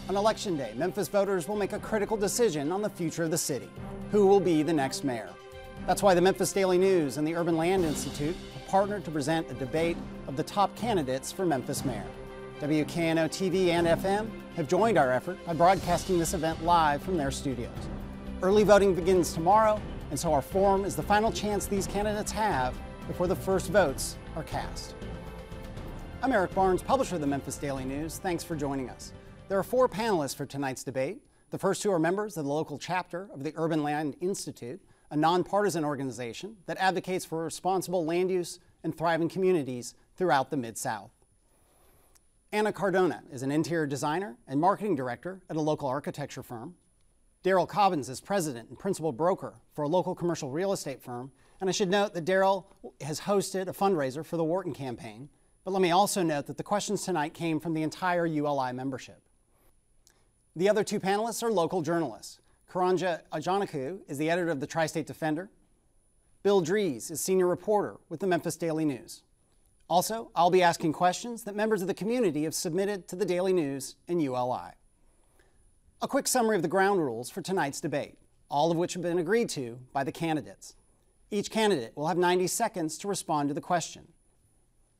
On Election Day, Memphis voters will make a critical decision on the future of the city. Who will be the next mayor? That's why the Memphis Daily News and the Urban Land Institute have partnered to present a debate of the top candidates for Memphis mayor. WKNO TV and FM have joined our effort by broadcasting this event live from their studios. Early voting begins tomorrow, and so our forum is the final chance these candidates have before the first votes are cast. I'm Eric Barnes, publisher of the Memphis Daily News. Thanks for joining us. There are 4 panelists for tonight's debate. The first 2 are members of the local chapter of the Urban Land Institute, a nonpartisan organization that advocates for responsible land use and thriving communities throughout the Mid-South. Anna Cardona is an interior designer and marketing director at a local architecture firm. Daryl Cobbins is president and principal broker for a local commercial real estate firm. And I should note that Daryl has hosted a fundraiser for the Wharton campaign. But let me also note that the questions tonight came from the entire ULI membership. The other 2 panelists are local journalists. Karanja Ajanaku is the editor of the Tri-State Defender. Bill Dries is senior reporter with the Memphis Daily News. Also, I'll be asking questions that members of the community have submitted to the Daily News and ULI. A quick summary of the ground rules for tonight's debate, all of which have been agreed to by the candidates. Each candidate will have 90 seconds to respond to the question.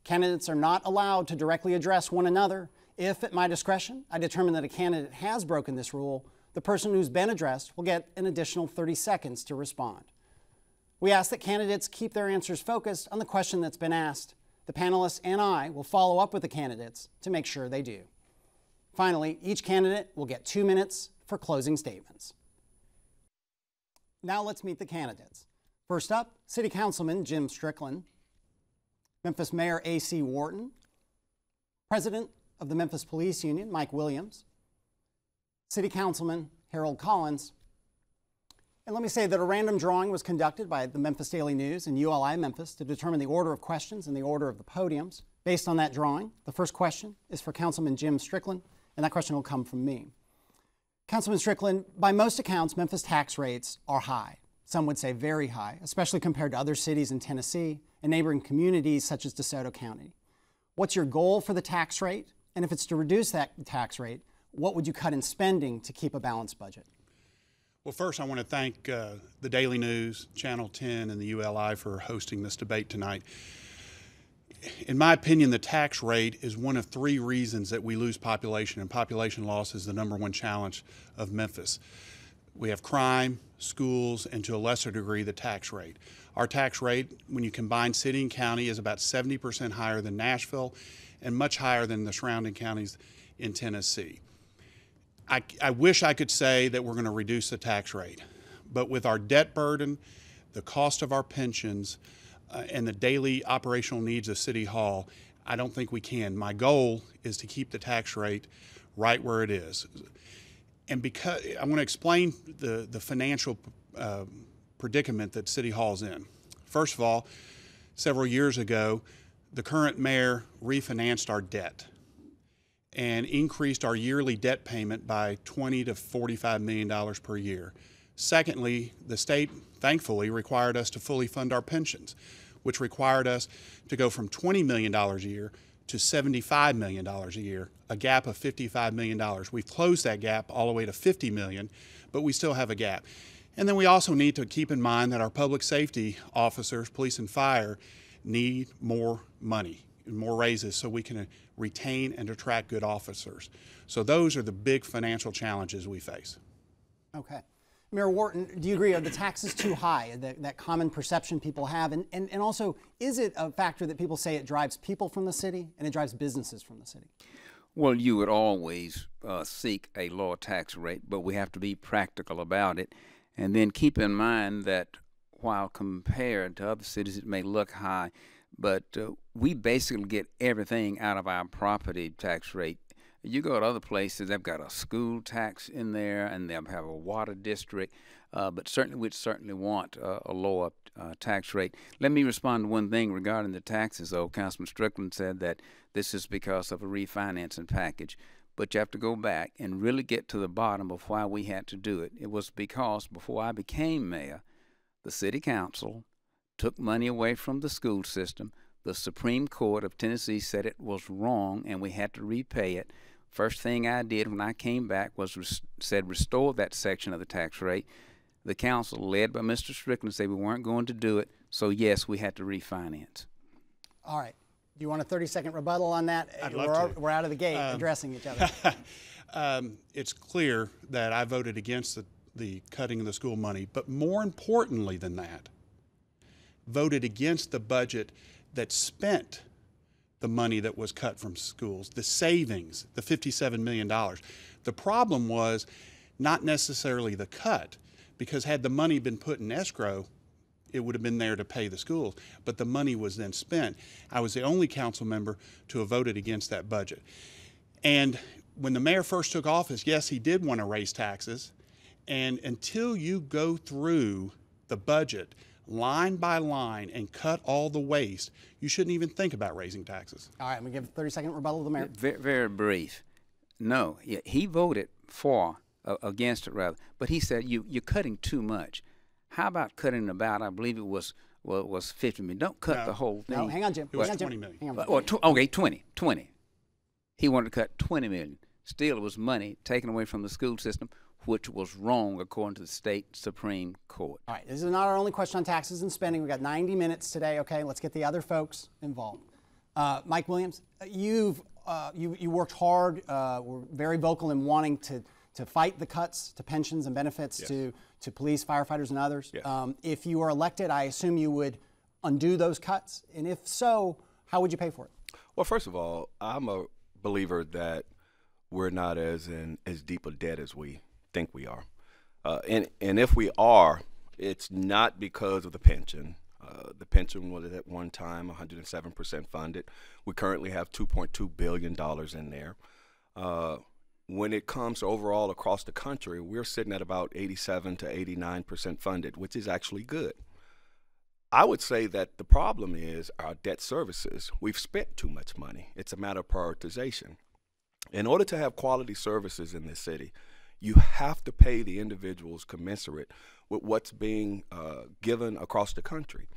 Candidates are not allowed to directly address one another. If, at my discretion, I determine that a candidate has broken this rule, the person who's been addressed will get an additional 30 seconds to respond. We ask that candidates keep their answers focused on the question that's been asked. The panelists and I will follow up with the candidates to make sure they do. Finally, each candidate will get 2 minutes for closing statements. Now let's meet the candidates. First up, City Councilman Jim Strickland, Memphis Mayor A.C. Wharton, President of the Memphis Police Union, Mike Williams, City Councilman Harold Collins. And let me say that a random drawing was conducted by the Memphis Daily News and ULI Memphis to determine the order of questions and the order of the podiums. Based on that drawing, the first question is for Councilman Jim Strickland, and that question will come from me. Councilman Strickland, by most accounts, Memphis tax rates are high. Some would say very high, especially compared to other cities in Tennessee and neighboring communities such as DeSoto County. What's your goal for the tax rate? And if it's to reduce that tax rate, what would you cut in spending to keep a balanced budget? Well, first I want to thank the Daily News, Channel 10, and the ULI for hosting this debate tonight. In my opinion, the tax rate is one of 3 reasons that we lose population, and population loss is the #1 challenge of Memphis. We have crime, schools, and to a lesser degree, the tax rate. Our tax rate, when you combine city and county, is about 70% higher than Nashville and much higher than the surrounding counties in Tennessee. I wish I could say that we're going to reduce the tax rate, but with our debt burden, the cost of our pensions, and the daily operational needs of City Hall, I don't think we can. My goal is to keep the tax rate right where it is. And because I want to explain the financial predicament that City Hall's in. First of all, several years ago, the current mayor refinanced our debt and increased our yearly debt payment by $20 to $45 million per year. Secondly, the state, thankfully, required us to fully fund our pensions, which required us to go from $20 million a year to $75 million a year, a gap of $55 million. We've closed that gap all the way to $50 million, but we still have a gap. And then we also need to keep in mind that our public safety officers, police and fire, need more money and more raises so we can retain and attract good officers. So those are the big financial challenges we face. Okay. Mayor Wharton, do you agree? Are the taxes too high, that common perception people have? And also, is it a factor that people say it drives people from the city and it drives businesses from the city? Well, you would always seek a lower tax rate, but we have to be practical about it. And then keep in mind that while compared to other cities, it may look high, but we basically get everything out of our property tax rate. You go to other places, they've got a school tax in there, and they'll have a water district, but we'd certainly want a lower tax rate. Let me respond to one thing regarding the taxes, though. Councilman Strickland said that this is because of a refinancing package. But you have to go back and really get to the bottom of why we had to do it. It was because before I became mayor, the city council took money away from the school system. The Supreme Court of Tennessee said it was wrong and we had to repay it. First thing I did when I came back was said restore that section of the tax rate. The council, led by Mr. Strickland, said we weren't going to do it, so yes, we had to refinance. All right. Do you want a 30-second rebuttal on that? I'd love to. We're out of the gate addressing each other. It's clear that I voted against the cutting of the school money, but more importantly than that, voted against the budget that spent the money that was cut from schools, the savings, the $57 million. The problem was not necessarily the cut, because had the money been put in escrow, it would have been there to pay the schools, but the money was then spent. I was the only council member to have voted against that budget. And when the mayor first took office, yes, he did want to raise taxes, and until you go through the budget line by line and cut all the waste, you shouldn't even think about raising taxes. All right, I'm going to give a 30-second rebuttal to the mayor. Very, very brief. No, he voted against it rather, but he said you're cutting too much. How about cutting about, I believe it was 50 million. Don't cut the whole thing. No, hang on, Jim. It was 20 million. Hang on. Okay, 20. He wanted to cut 20 million. Still, it was money taken away from the school system, which was wrong according to the state Supreme Court. All right, this is not our only question on taxes and spending. We've got 90 minutes today, okay? Let's get the other folks involved. Mike Williams, you worked hard, were very vocal in wanting to fight the cuts to pensions and benefits to police, firefighters, and others. Yes. If you were elected, I assume you would undo those cuts, and if so, how would you pay for it? Well, first of all, I'm a believer that we're not as deep a debt as we think we are. And if we are, it's not because of the pension. The pension was at one time 107% funded. We currently have $2.2 billion in there. When it comes to overall across the country, we're sitting at about 87 to 89% funded, which is actually good. I would say that the problem is our debt services. We've spent too much money. It's a matter of prioritization. In order to have quality services in this city, you have to pay the individuals commensurate with what's being given across the country.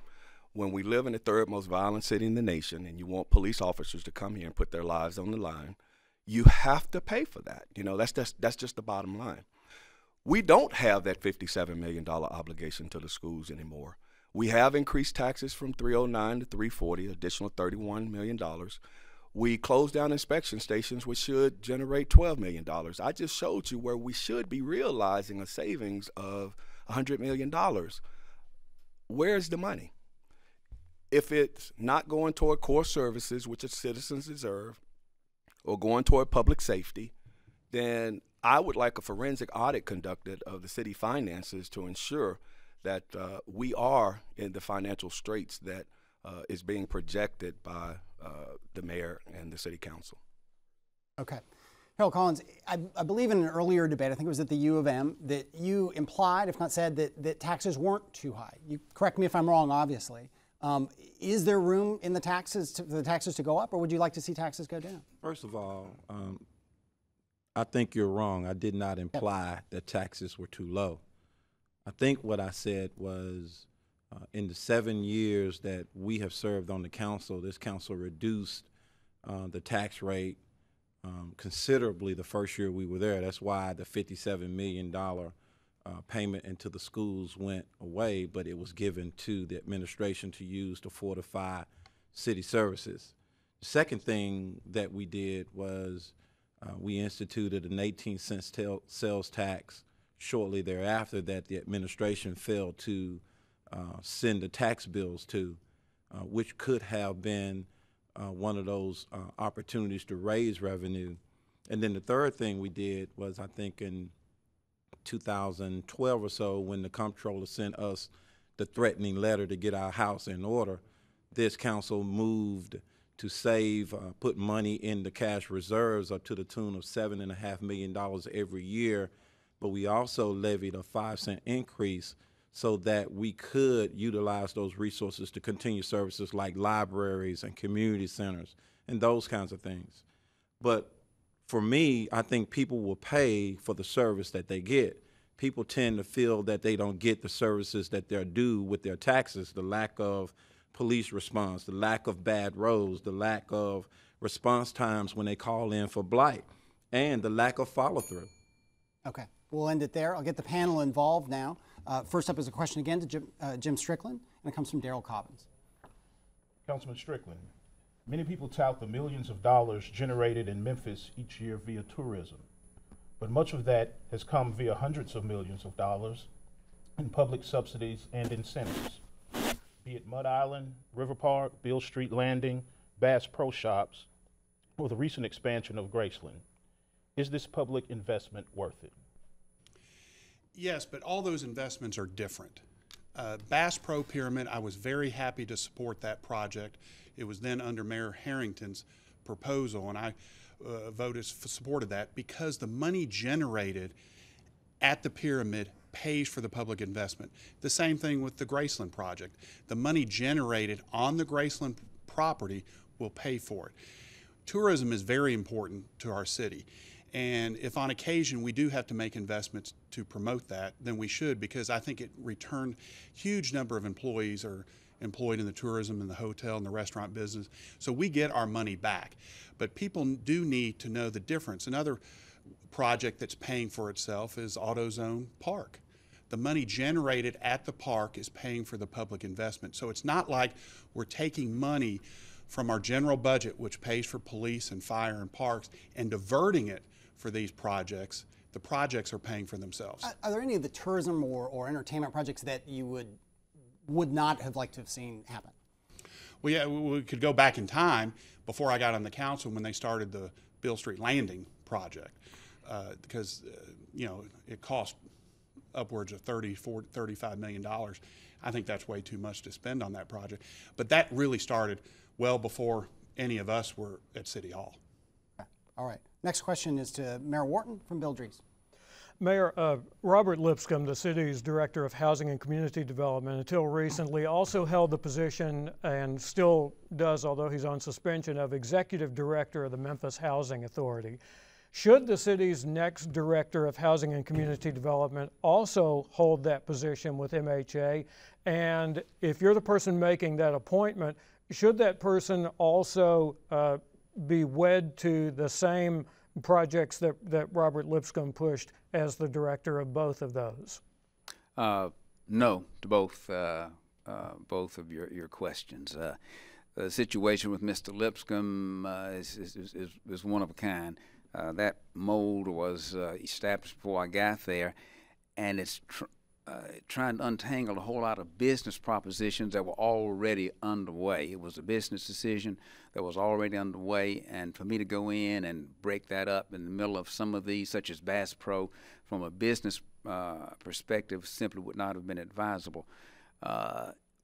When we live in the third most violent city in the nation and you want police officers to come here and put their lives on the line, you have to pay for that. You know, that's just the bottom line. We don't have that $57 million obligation to the schools anymore. We have increased taxes from $309 to $340, additional $31 million. We closed down inspection stations, which should generate $12 million. I just showed you where we should be realizing a savings of $100 million. Where's the money? If it's not going toward core services, which its citizens deserve, or going toward public safety, then I would like a forensic audit conducted of the city finances to ensure that we are in the financial straits that is being projected by the mayor and the city council. Okay. Harold Collins, I believe in an earlier debate, I think it was at the U of M, that you implied, if not said, that taxes weren't too high. You correct me if I'm wrong, obviously. Is there room in the taxes for the taxes to go up, or would you like to see taxes go down? First of all, I think you're wrong. I did not imply that taxes were too low. I think what I said was in the 7 years that we have served on the council, this council reduced the tax rate considerably the first year we were there. That's why the $57 million payment into the schools went away, but it was given to the administration to use to fortify city services. The second thing that we did was we instituted an 18-cent sales tax shortly thereafter that the administration failed to send the tax bills to, which could have been one of those opportunities to raise revenue. And then the third thing we did was, I think in 2012 or so, when the comptroller sent us the threatening letter to get our house in order, this council moved to save, put money in the cash reserves up to the tune of $7.5 million every year. But we also levied a 5-cent increase so that we could utilize those resources to continue services like libraries and community centers and those kinds of things. But for me, I think people will pay for the service that they get. People tend to feel that they don't get the services that they're due with their taxes, the lack of police response, the lack of bad roads, the lack of response times when they call in for blight. and the lack of follow-through. Okay, we'll end it there. I'll get the panel involved now. First up is a question again to Jim Strickland, and it comes from Daryl Cobbins. Councilman Strickland, many people tout the millions of dollars generated in Memphis each year via tourism, but much of that has come via hundreds of millions of dollars in public subsidies and incentives, be it Mud Island, River Park, Beale Street Landing, Bass Pro Shops, or the recent expansion of Graceland. Is this public investment worth it? Yes, but all those investments are different. Bass Pro Pyramid, I was very happy to support that project. It was then under Mayor Harrington's proposal, and I supported that because the money generated at the pyramid pays for the public investment. The same thing with the Graceland project. The money generated on the Graceland property will pay for it. Tourism is very important to our city. And if on occasion we do have to make investments to promote that, then we should, because I think it returned huge number of employees are employed in the tourism and the hotel and the restaurant business. So we get our money back. But people do need to know the difference. Another project that's paying for itself is AutoZone Park. The money generated at the park is paying for the public investment. So it's not like we're taking money from our general budget, which pays for police and fire and parks, and diverting it for these projects. The projects are paying for themselves. Are there any of the tourism or entertainment projects that you would not have liked to have seen happen? Well, yeah, we could go back in time before I got on the council when they started the Beale Street Landing project, because you know, it cost upwards of $35 million. I think that's way too much to spend on that project. But that really started well before any of us were at City Hall. Okay. All right. Next question is to Mayor Wharton from Bill Drees. Mayor, Robert Lipscomb, the city's Director of Housing and Community Development, until recently also held the position, and still does, although he's on suspension, of Executive Director of the Memphis Housing Authority. Should the city's next Director of Housing and Community Development also hold that position with MHA? And if you're the person making that appointment, should that person also be wed to the same projects that Robert Lipscomb pushed as the director of both of those? No to both of your questions. The situation with Mr. Lipscomb is one of a kind. That mold was established before I got there, and it's trying to untangle a whole lot of business propositions that were already underway. It was a business decision that was already underway, and for me to go in and break that up in the middle of some of these, such as Bass Pro, from a business perspective, simply would not have been advisable.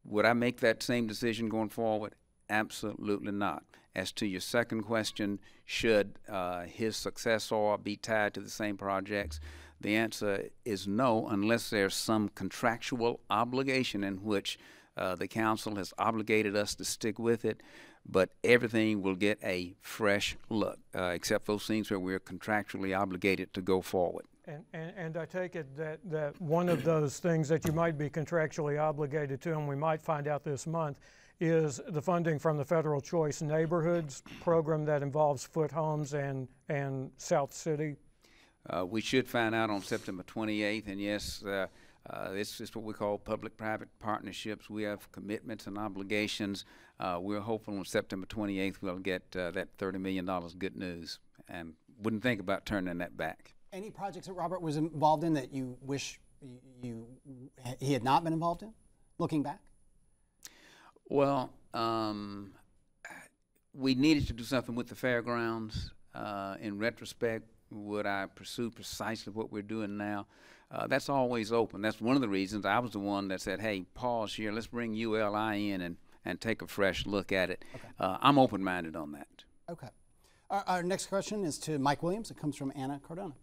Would I make that same decision going forward? Absolutely not. As to your second question, should his successor be tied to the same projects? The answer is no, unless there's some contractual obligation in which the council has obligated us to stick with it, but everything will get a fresh look, except those things where we're contractually obligated to go forward. And I take it that one of those things that you might be contractually obligated to, and we might find out this month, is the funding from the Federal Choice Neighborhoods program that involves Foot Homes and South City. We should find out on September 28th, and yes, this is what we call public-private partnerships. We have commitments and obligations. We're hopeful on September 28th we'll get that $30 million good news, and wouldn't think about turning that back. Any projects that Robert was involved in that you wish he had not been involved in, looking back? Well, we needed to do something with the fairgrounds. In retrospect, would I pursue precisely what we're doing now? That's always open. That's one of the reasons I was the one that said, hey, pause here, let's bring ULI in and take a fresh look at it. Okay. I'm open-minded on that. Okay. Our next question is to Mike Williams. It comes from Anna Cardona.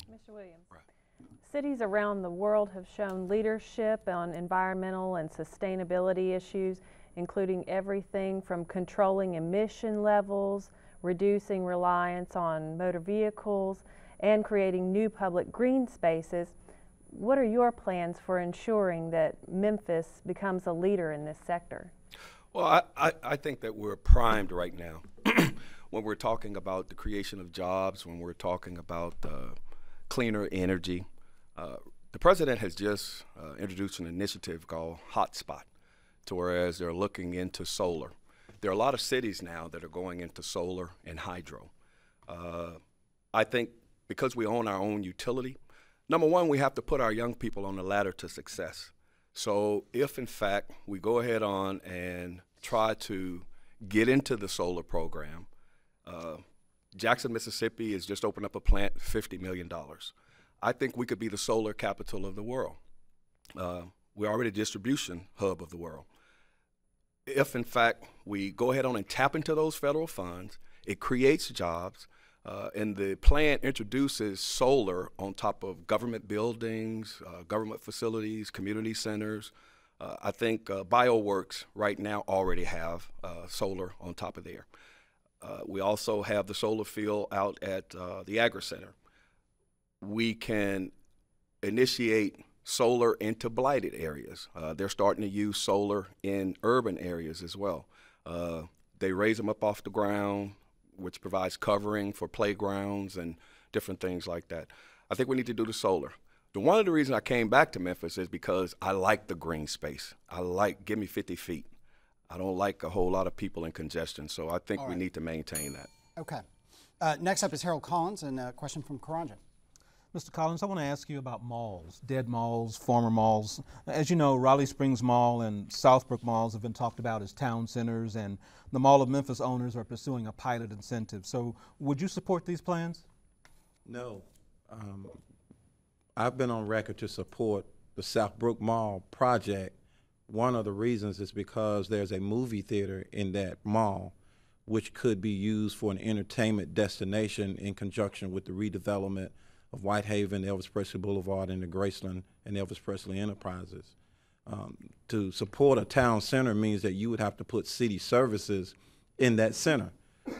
Mr. Williams, right. Cities around the world have shown leadership on environmental and sustainability issues, including everything from controlling emission levels, reducing reliance on motor vehicles, and creating new public green spaces. What are your plans for ensuring that Memphis becomes a leader in this sector? Well, I think that we're primed right now. when we're talking about the creation of jobs, when we're talking about cleaner energy. The president has just introduced an initiative called Hotspot, to whereas they're looking into solar. There are a lot of cities now that are going into solar and hydro. I think because we own our own utility, number one, we have to put our young people on the ladder to success. So if, in fact, we go ahead on and try to get into the solar program, Jackson, Mississippi has just opened up a plant, $50 million. I think we could be the solar capital of the world. We're already a distribution hub of the world. If, in fact, we go ahead on and tap into those federal funds, it creates jobs, and the plan introduces solar on top of government buildings, government facilities, community centers. I think BioWorks right now already have solar on top of there. We also have the solar field out at the Agri Center. We can initiate solar into blighted areas. They're starting to use solar in urban areas as well. They raise them up off the ground, which provides covering for playgrounds and different things like that. I think we need to do the solar. One of the reasons I came back to Memphis is because I like the green space. Give me 50 feet. I don't like a whole lot of people in congestion, so I think we need to maintain that. Okay. Next up is Harold Collins, and a question from Karanjan. Mr. Collins, I want to ask you about malls, dead malls, former malls. As you know, Raleigh Springs Mall and Southbrook malls have been talked about as town centers, and the Mall of Memphis owners are pursuing a pilot incentive. So would you support these plans? No. I've been on record to support the Southbrook Mall project. One of the reasons is because there's a movie theater in that mall which could be used for an entertainment destination in conjunction with the redevelopment of Whitehaven, Elvis Presley Boulevard, and the Graceland and Elvis Presley Enterprises. To support a town center means that you would have to put city services in that center,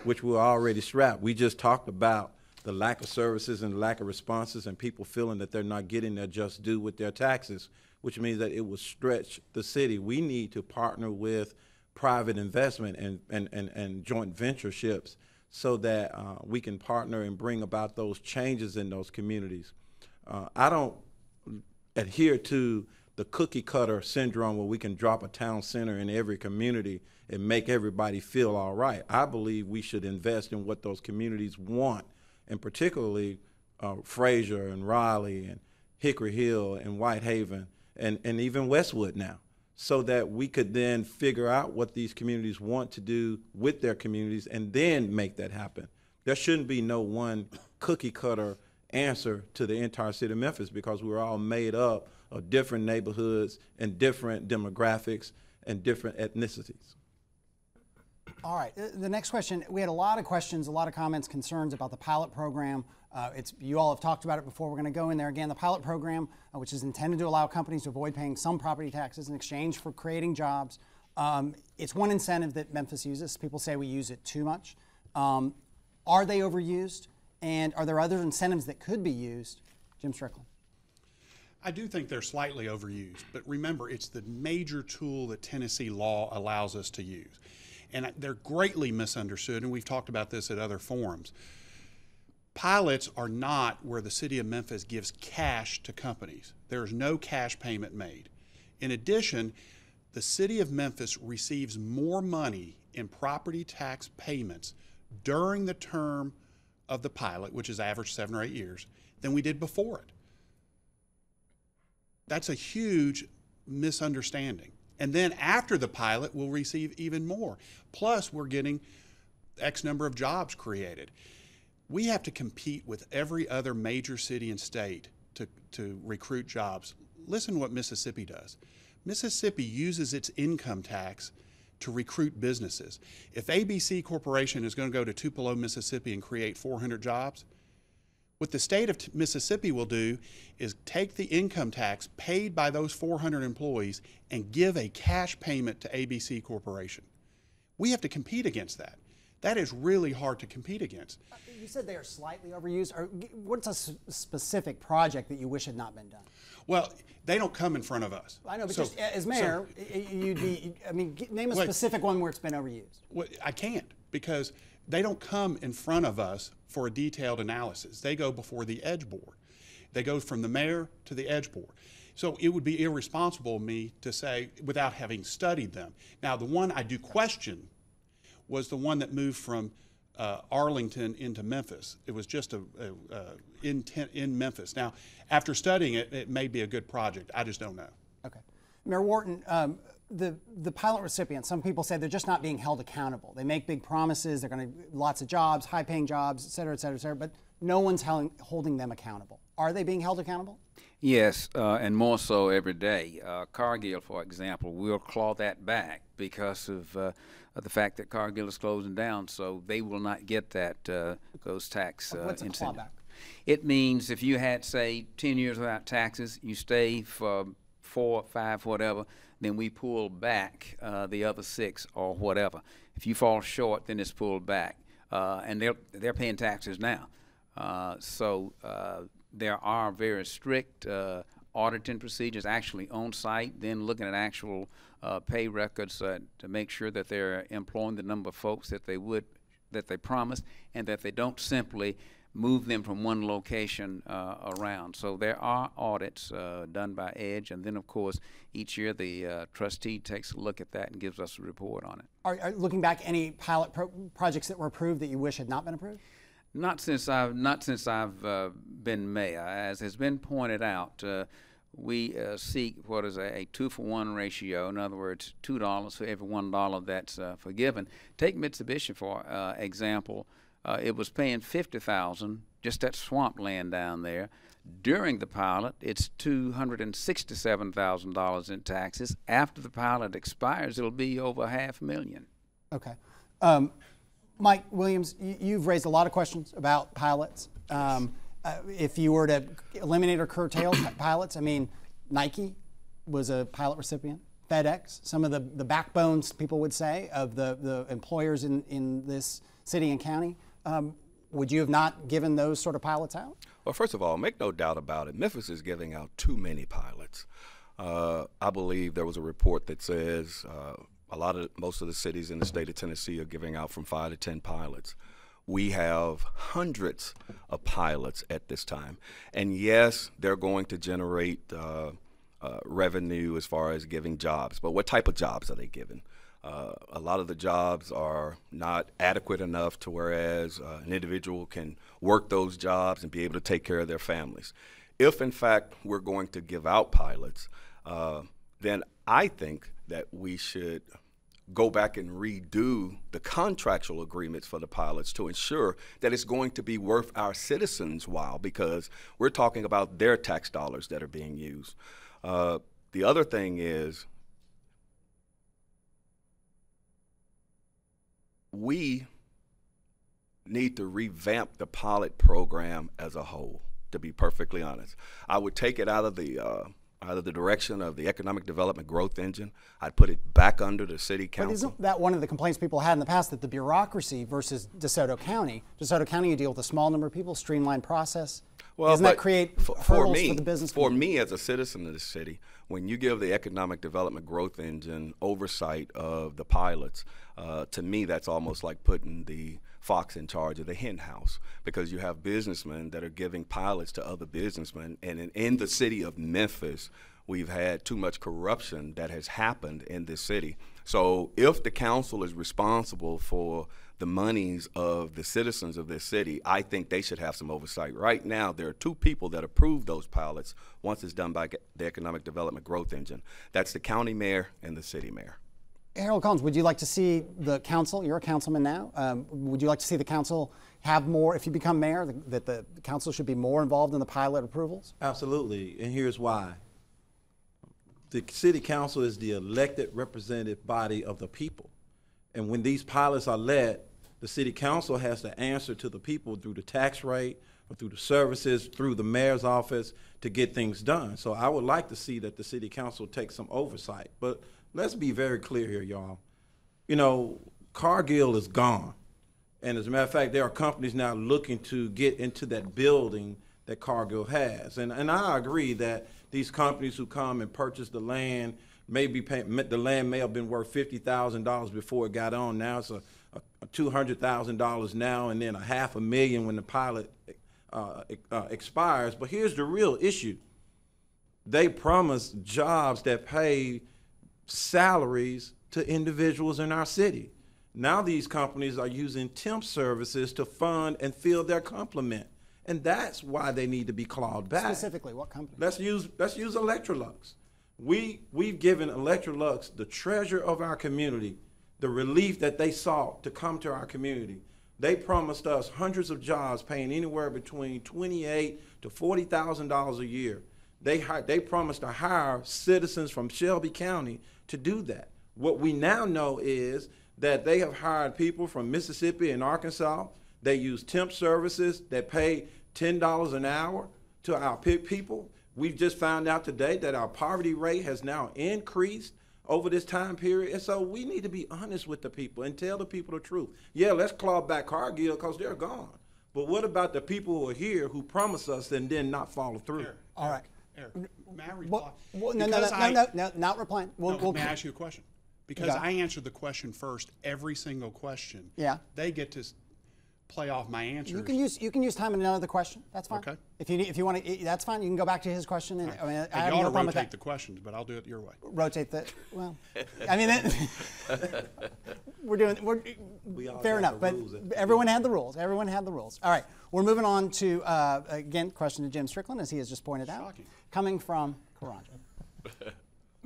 which we're already strapped. We just talked about the lack of services and the lack of responses and people feeling that they're not getting their just due with their taxes, which means that it will stretch the city. We need to partner with private investment and joint ventureships so that we can partner and bring about those changes in those communities. I don't adhere to the cookie cutter syndrome where we can drop a town center in every community and make everybody feel all right. I believe we should invest in what those communities want, and particularly Fraser and Raleigh and Hickory Hill and Whitehaven and even Westwood now, so that we could then figure out what these communities want to do with their communities and then make that happen. There shouldn't be no one cookie cutter answer to the entire city of Memphis, because we're all made up of different neighborhoods and different demographics and different ethnicities. All right, the next question, we had a lot of questions, a lot of comments, concerns about the pilot program. You all have talked about it before. We're going to go in there again. The pilot program, which is intended to allow companies to avoid paying some property taxes in exchange for creating jobs. It's one incentive that Memphis uses. People say we use it too much. Are they overused? And are there other incentives that could be used? Jim Strickland. I do think they're slightly overused, but remember, it's the major tool that Tennessee law allows us to use. And they're greatly misunderstood, and we've talked about this at other forums. Pilots are not where the city of Memphis gives cash to companies. There is no cash payment made. In addition, the city of Memphis receives more money in property tax payments during the term of the pilot, which is average 7 or 8 years, than we did before it. That's a huge misunderstanding. And then after the pilot, we'll receive even more. Plus, we're getting X number of jobs created. We have to compete with every other major city and state to recruit jobs. Listen to what Mississippi does. Mississippi uses its income tax to recruit businesses. If ABC Corporation is going to go to Tupelo, Mississippi and create 400 jobs, what the state of Mississippi will do is take the income tax paid by those 400 employees and give a cash payment to ABC Corporation. We have to compete against that. That is really hard to compete against. You said they are slightly overused. What's a specific project that you wish had not been done? Well, they don't come in front of us. I know, but just as mayor, name a specific one where it's been overused. Well, I can't. because they don't come in front of us for a detailed analysis. They go before the Edge Board. They go from the mayor to the Edge Board. So it would be irresponsible of me to say without having studied them. Now, the one I do question was the one that moved from Arlington into Memphis. It was just in Memphis. Now, after studying it, it may be a good project. I just don't know. Okay. Mayor Wharton, the pilot recipients, some people say they're just not being held accountable. They make big promises, they're going to lots of jobs, high-paying jobs, et cetera, et cetera, et cetera, but no one's holding them accountable. Are they being held accountable? Yes, and more so every day. Cargill, for example, will claw that back because of the fact that Cargill is closing down, so they will not get that those tax What's a incentives. clawback? It means if you had, say, 10 years without taxes, you stay for 4, 5, whatever, then we pull back the other 6 or whatever. If you fall short, then it's pulled back, and they're paying taxes now. So there are very strict auditing procedures actually on site, then looking at actual pay records to make sure that they're employing the number of folks that they promised, and that they don't simply move them from one location around. So there are audits done by Edge, and then of course each year the trustee takes a look at that and gives us a report on it. Are looking back, any pilot projects that were approved that you wish had not been approved? Not since I've been mayor. As has been pointed out, we seek what is a 2-for-1 ratio. In other words, $2 for every $1 that's forgiven. Take Mitsubishi for example. It was paying $50,000 just that swampland down there. During the pilot, it's $267,000 in taxes. After the pilot expires, it'll be over $500,000. Okay. Mike Williams, you've raised a lot of questions about pilots. If you were to eliminate or curtail pilots, I mean, Nike was a pilot recipient, FedEx, some of the backbones, people would say, of the employers in this city and county. Would you have not given those sort of pilots out? Well, first of all, make no doubt about it, Memphis is giving out too many pilots. I believe there was a report that says most of the cities in the state of Tennessee are giving out from 5 to 10 pilots. We have hundreds of pilots at this time. And yes, they're going to generate revenue as far as giving jobs. But what type of jobs are they giving? A lot of the jobs are not adequate enough to whereas an individual can work those jobs and be able to take care of their families. If, in fact, we're going to give out pilots, then I think that we should go back and redo the contractual agreements for the pilots to ensure that it's going to be worth our citizens' while, because we're talking about their tax dollars that are being used. The other thing is we need to revamp the pilot program as a whole, to be perfectly honest. I would take it out of the direction of the Economic Development Growth Engine. I'd put it back under the city council. But isn't that one of the complaints people had in the past, that the bureaucracy versus DeSoto County? DeSoto County, you deal with a small number of people, streamlined process. Well, doesn't that create hurdles for the business community? For me as a citizen of the city, when you give the Economic Development Growth Engine oversight of the pilots, to me that's almost like putting the fox in charge of the hen house, because you have businessmen that are giving pilots to other businessmen, and in the city of Memphis, we've had too much corruption that has happened in this city. So if the council is responsible for the monies of the citizens of this city, I think they should have some oversight. Right now, there are 2 people that approve those pilots once it's done by the Economic Development Growth Engine. That's the county mayor and the city mayor. Harold Collins, would you like to see the council, you're a councilman now, would you like to see the council have more, if you become mayor, that the council should be more involved in the pilot approvals? Absolutely, and here's why. The city council is the elected representative body of the people. And when these pilots are led, the city council has to answer to the people through the tax rate, or through the services, through the mayor's office to get things done. So I would like to see that the city council take some oversight. But let's be very clear here, y'all. You know, Cargill is gone. And as a matter of fact, there are companies now looking to get into that building that Cargill has. And I agree that these companies who come and purchase the land, maybe the land may have been worth $50,000 before it got on. Now it's $200,000 now and then $500,000 when the pilot expires. But here's the real issue. They promise jobs that pay salaries to individuals in our city. Now these companies are using temp services to fund and fill their complement. And that's why they need to be clawed back. Specifically, what company? Let's use Electrolux. We've given Electrolux, the treasure of our community, the relief that they sought to come to our community. They promised us hundreds of jobs paying anywhere between $28,000 to $40,000 a year. They promised to hire citizens from Shelby County to do that. What we now know is that they have hired people from Mississippi and Arkansas. They use temp services that pay $10 an hour to our people. We've just found out today that our poverty rate has now increased over this time period. And so we need to be honest with the people and tell the people the truth. Yeah, let's claw back Cargill because they're gone. But what about the people who are here who promise us and then not follow through? All right. Eric, may I reply? No, not replying. May I ask you a question? Because I answered the question first, every single question. Yeah. They get to play off my answers. You can use time in another question. That's fine. Okay. If you want to, that's fine. You can go back to his question. And, Right. I mean, Hey, I have you ought no to problem with rotate that. the questions, but I'll do it your way. Rotate the. Well, I mean, we're fair enough. But everyone had the rules. Everyone had the rules. All right. We're moving on to again question to Jim Strickland, as he has just pointed out, coming from Karanja.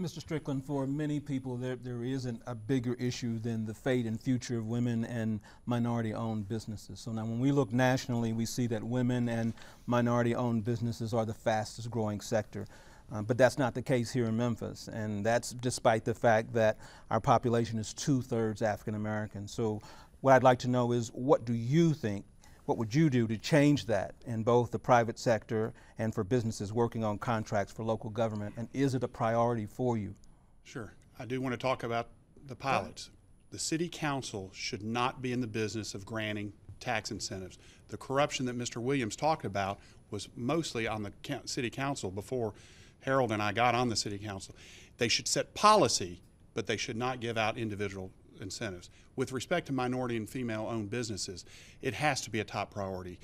Mr. Strickland, for many people, there isn't a bigger issue than the fate and future of women and minority-owned businesses. So now when we look nationally, we see that women and minority-owned businesses are the fastest growing sector. But that's not the case here in Memphis, and that's despite the fact that our population is 2/3 African American. So what I'd like to know is, what do you think, what would you do to change that in both the private sector and for businesses working on contracts for local government, and is it a priority for you? Sure. I do want to talk about the pilots. The city council should not be in the business of granting tax incentives. The corruption that Mr. Williams talked about was mostly on the city council before Harold and I got on the city council. They should set policy, but they should not give out individual incentives. With respect to minority and female-owned businesses, it has to be a top priority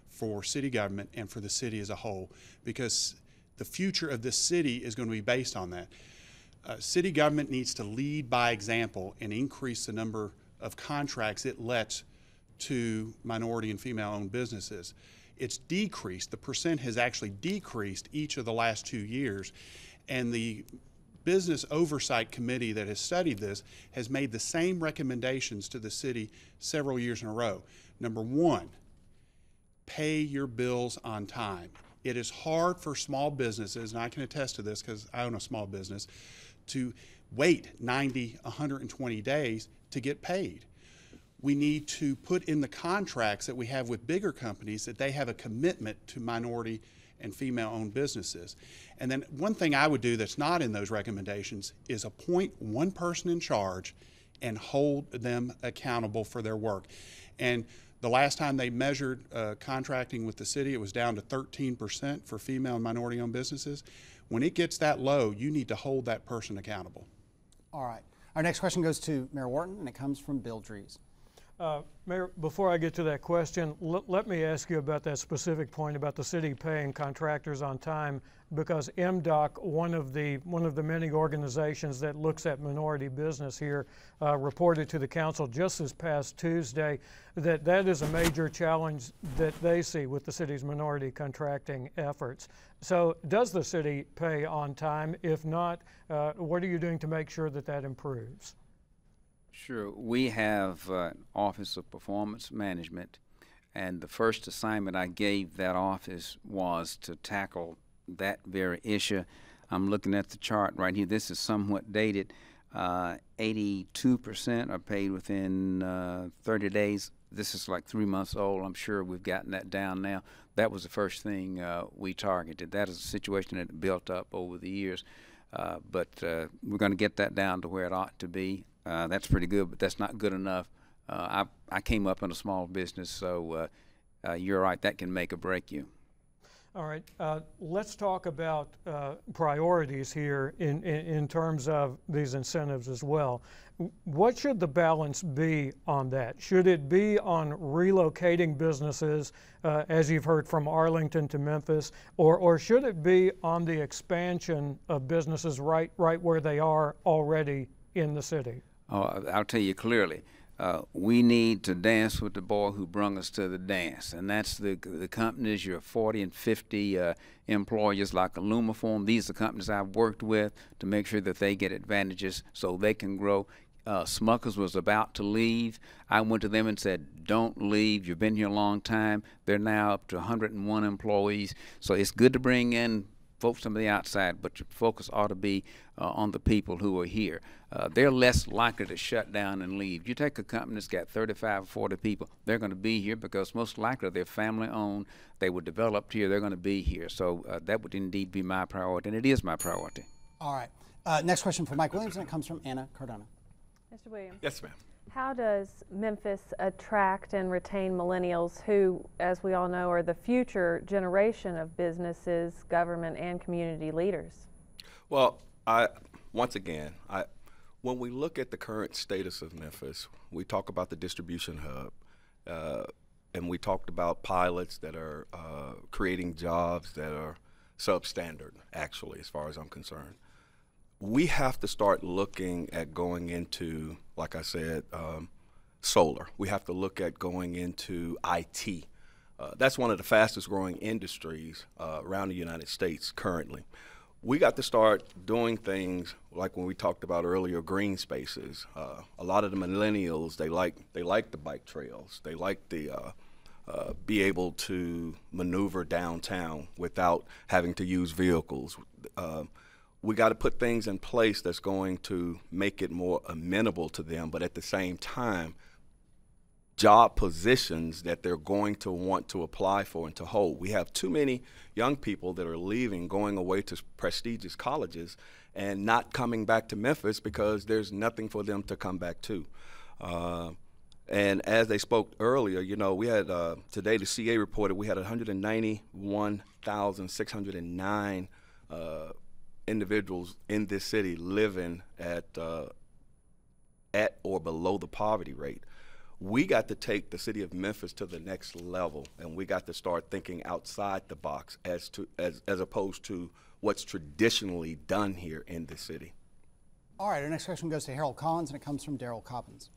for city government and for the city as a whole, because the future of this city is going to be based on that. City government needs to lead by example and increase the number of contracts it lets to minority and female-owned businesses. It's decreased. The percent has actually decreased each of the last 2 years, and the Business Oversight Committee that has studied this has made the same recommendations to the city several years in a row. Number one, pay your bills on time. It is hard for small businesses, and I can attest to this because I own a small business, to wait 90, 120 days to get paid. We need to put in the contracts that we have with bigger companies that they have a commitment to minority and female-owned businesses. And then one thing I would do that's not in those recommendations is appoint one person in charge and hold them accountable for their work. And the last time they measured contracting with the city, it was down to 13% for female and minority-owned businesses. When it gets that low, you need to hold that person accountable. All right. Our next question goes to Mayor Wharton, and it comes from Bill Dries. Mayor, before I get to that question, let me ask you about that specific point about the city paying contractors on time, because MDOC, one of the many organizations that looks at minority business here, reported to the council just this past Tuesday that is a major challenge that they see with the city's minority contracting efforts. So does the city pay on time? If not, what are you doing to make sure that that improves? Sure. We have an Office of Performance Management, and the first assignment I gave that office was to tackle that very issue. I'm looking at the chart right here. This is somewhat dated. 82% are paid within 30 days. This is like 3 months old. I'm sure we've gotten that down now. That was the first thing we targeted. That is a situation that built up over the years, but we're going to get that down to where it ought to be. That's pretty good, but that's not good enough. I came up in a small business, so you're right, that can make or break you. All right, let's talk about priorities here in terms of these incentives as well. What should the balance be on that? Should it be on relocating businesses, as you've heard, from Arlington to Memphis, or should it be on the expansion of businesses right where they are already in the city? Oh, I'll tell you clearly. We need to dance with the boy who brung us to the dance, and that's the companies, your 40 and 50 employers like Alumiform. These are companies I've worked with to make sure that they get advantages so they can grow. Smuckers was about to leave. I went to them and said, don't leave. You've been here a long time. They're now up to 101 employees. So it's good to bring in folks from the outside, but your focus ought to be on the people who are here. They're less likely to shut down and leave. You take a company that's got 35 or 40 people, they're going to be here because most likely they're family owned. They were developed here. They're going to be here. So that would indeed be my priority, and it is my priority. All right. Next question from Mike Williams, and it comes from Anna Cardona. Mr. Williams. Yes, ma'am. How does Memphis attract and retain millennials who, as we all know, are the future generation of businesses, government, and community leaders? Well, when we look at the current status of Memphis, we talk about the distribution hub, and we talked about pilots that are creating jobs that are substandard, actually, as far as I'm concerned. We have to start looking at going into, like I said, solar. We have to look at going into IT. That's one of the fastest growing industries around the United States currently. We got to start doing things like when we talked about earlier, green spaces. A lot of the millennials, they like the bike trails. They like the be able to maneuver downtown without having to use vehicles. We got to put things in place that's going to make it more amenable to them, but at the same time, job positions that they're going to want to apply for and to hold. We have too many young people that are leaving, going away to prestigious colleges and not coming back to Memphis because there's nothing for them to come back to. And as they spoke earlier, you know, we had today the CA reported we had 191,609 individuals in this city living at or below the poverty rate. We got to take the city of Memphis to the next level, and we got to start thinking outside the box as opposed to what's traditionally done here in the city. All right, our next question goes to Harold Collins, and it comes from Daryl Coppins.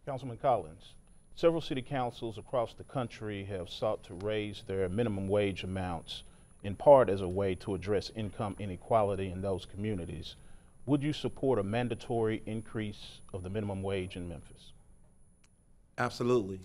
Councilman Collins, several city councils across the country have sought to raise their minimum wage amounts in part as a way to address income inequality in those communities. Would you support a mandatory increase of the minimum wage in Memphis? Absolutely.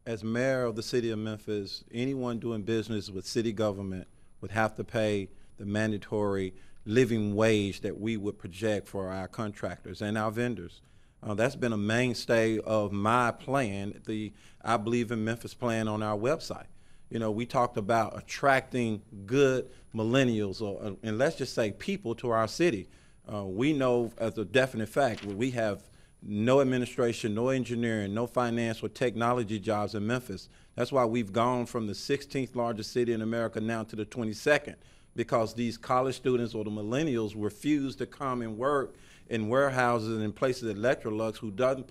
As mayor of the city of Memphis, anyone doing business with city government would have to pay the mandatory living wage that we would project for our contractors and our vendors. That's been a mainstay of my plan, the I Believe in Memphis plan on our website. You know, we talked about attracting good millennials, and let's just say people to our city. We know as a definite fact we have no administration, no engineering, no finance or technology jobs in Memphis. That's why we've gone from the 16th largest city in America now to the 22nd, because these college students or the millennials refuse to come and work in warehouses and in places at Electrolux who doesn't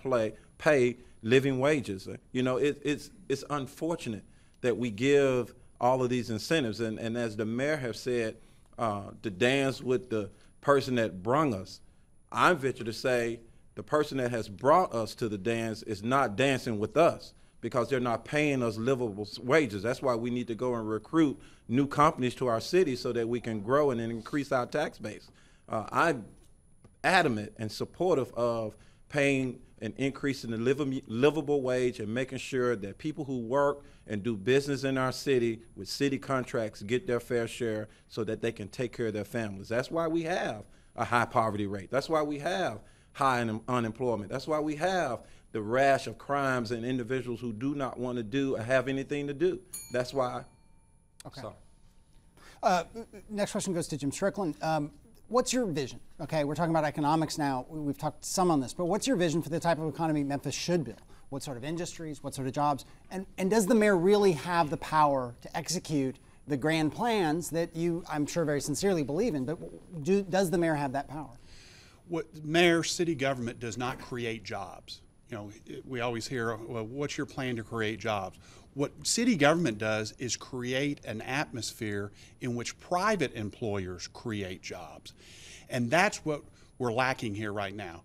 pay living wages. You know, it's unfortunate that we give all of these incentives, and as the mayor has said, to dance with the person that brung us. I venture to say the person that has brought us to the dance is not dancing with us because they're not paying us livable wages. That's why we need to go and recruit new companies to our city so that we can grow and increase our tax base. I'm adamant and supportive of paying an increase in the livable wage and making sure that people who work and do business in our city with city contracts get their fair share so that they can take care of their families. That's why we have a high poverty rate. That's why we have high unemployment. That's why we have the rash of crimes and individuals who do not want to do or have anything to do. That's why. Okay. Next question goes to Jim Strickland. What's your vision? Okay, we're talking about economics now. We've talked some on this, but what's your vision for the type of economy Memphis should build? What sort of industries, what sort of jobs? And does the mayor really have the power to execute the grand plans that you, I'm sure, very sincerely believe in. But does the mayor have that power? Mayor, city government does not create jobs. You know, we always hear, well, what's your plan to create jobs? What city government does is create an atmosphere in which private employers create jobs. And that's what we're lacking here right now.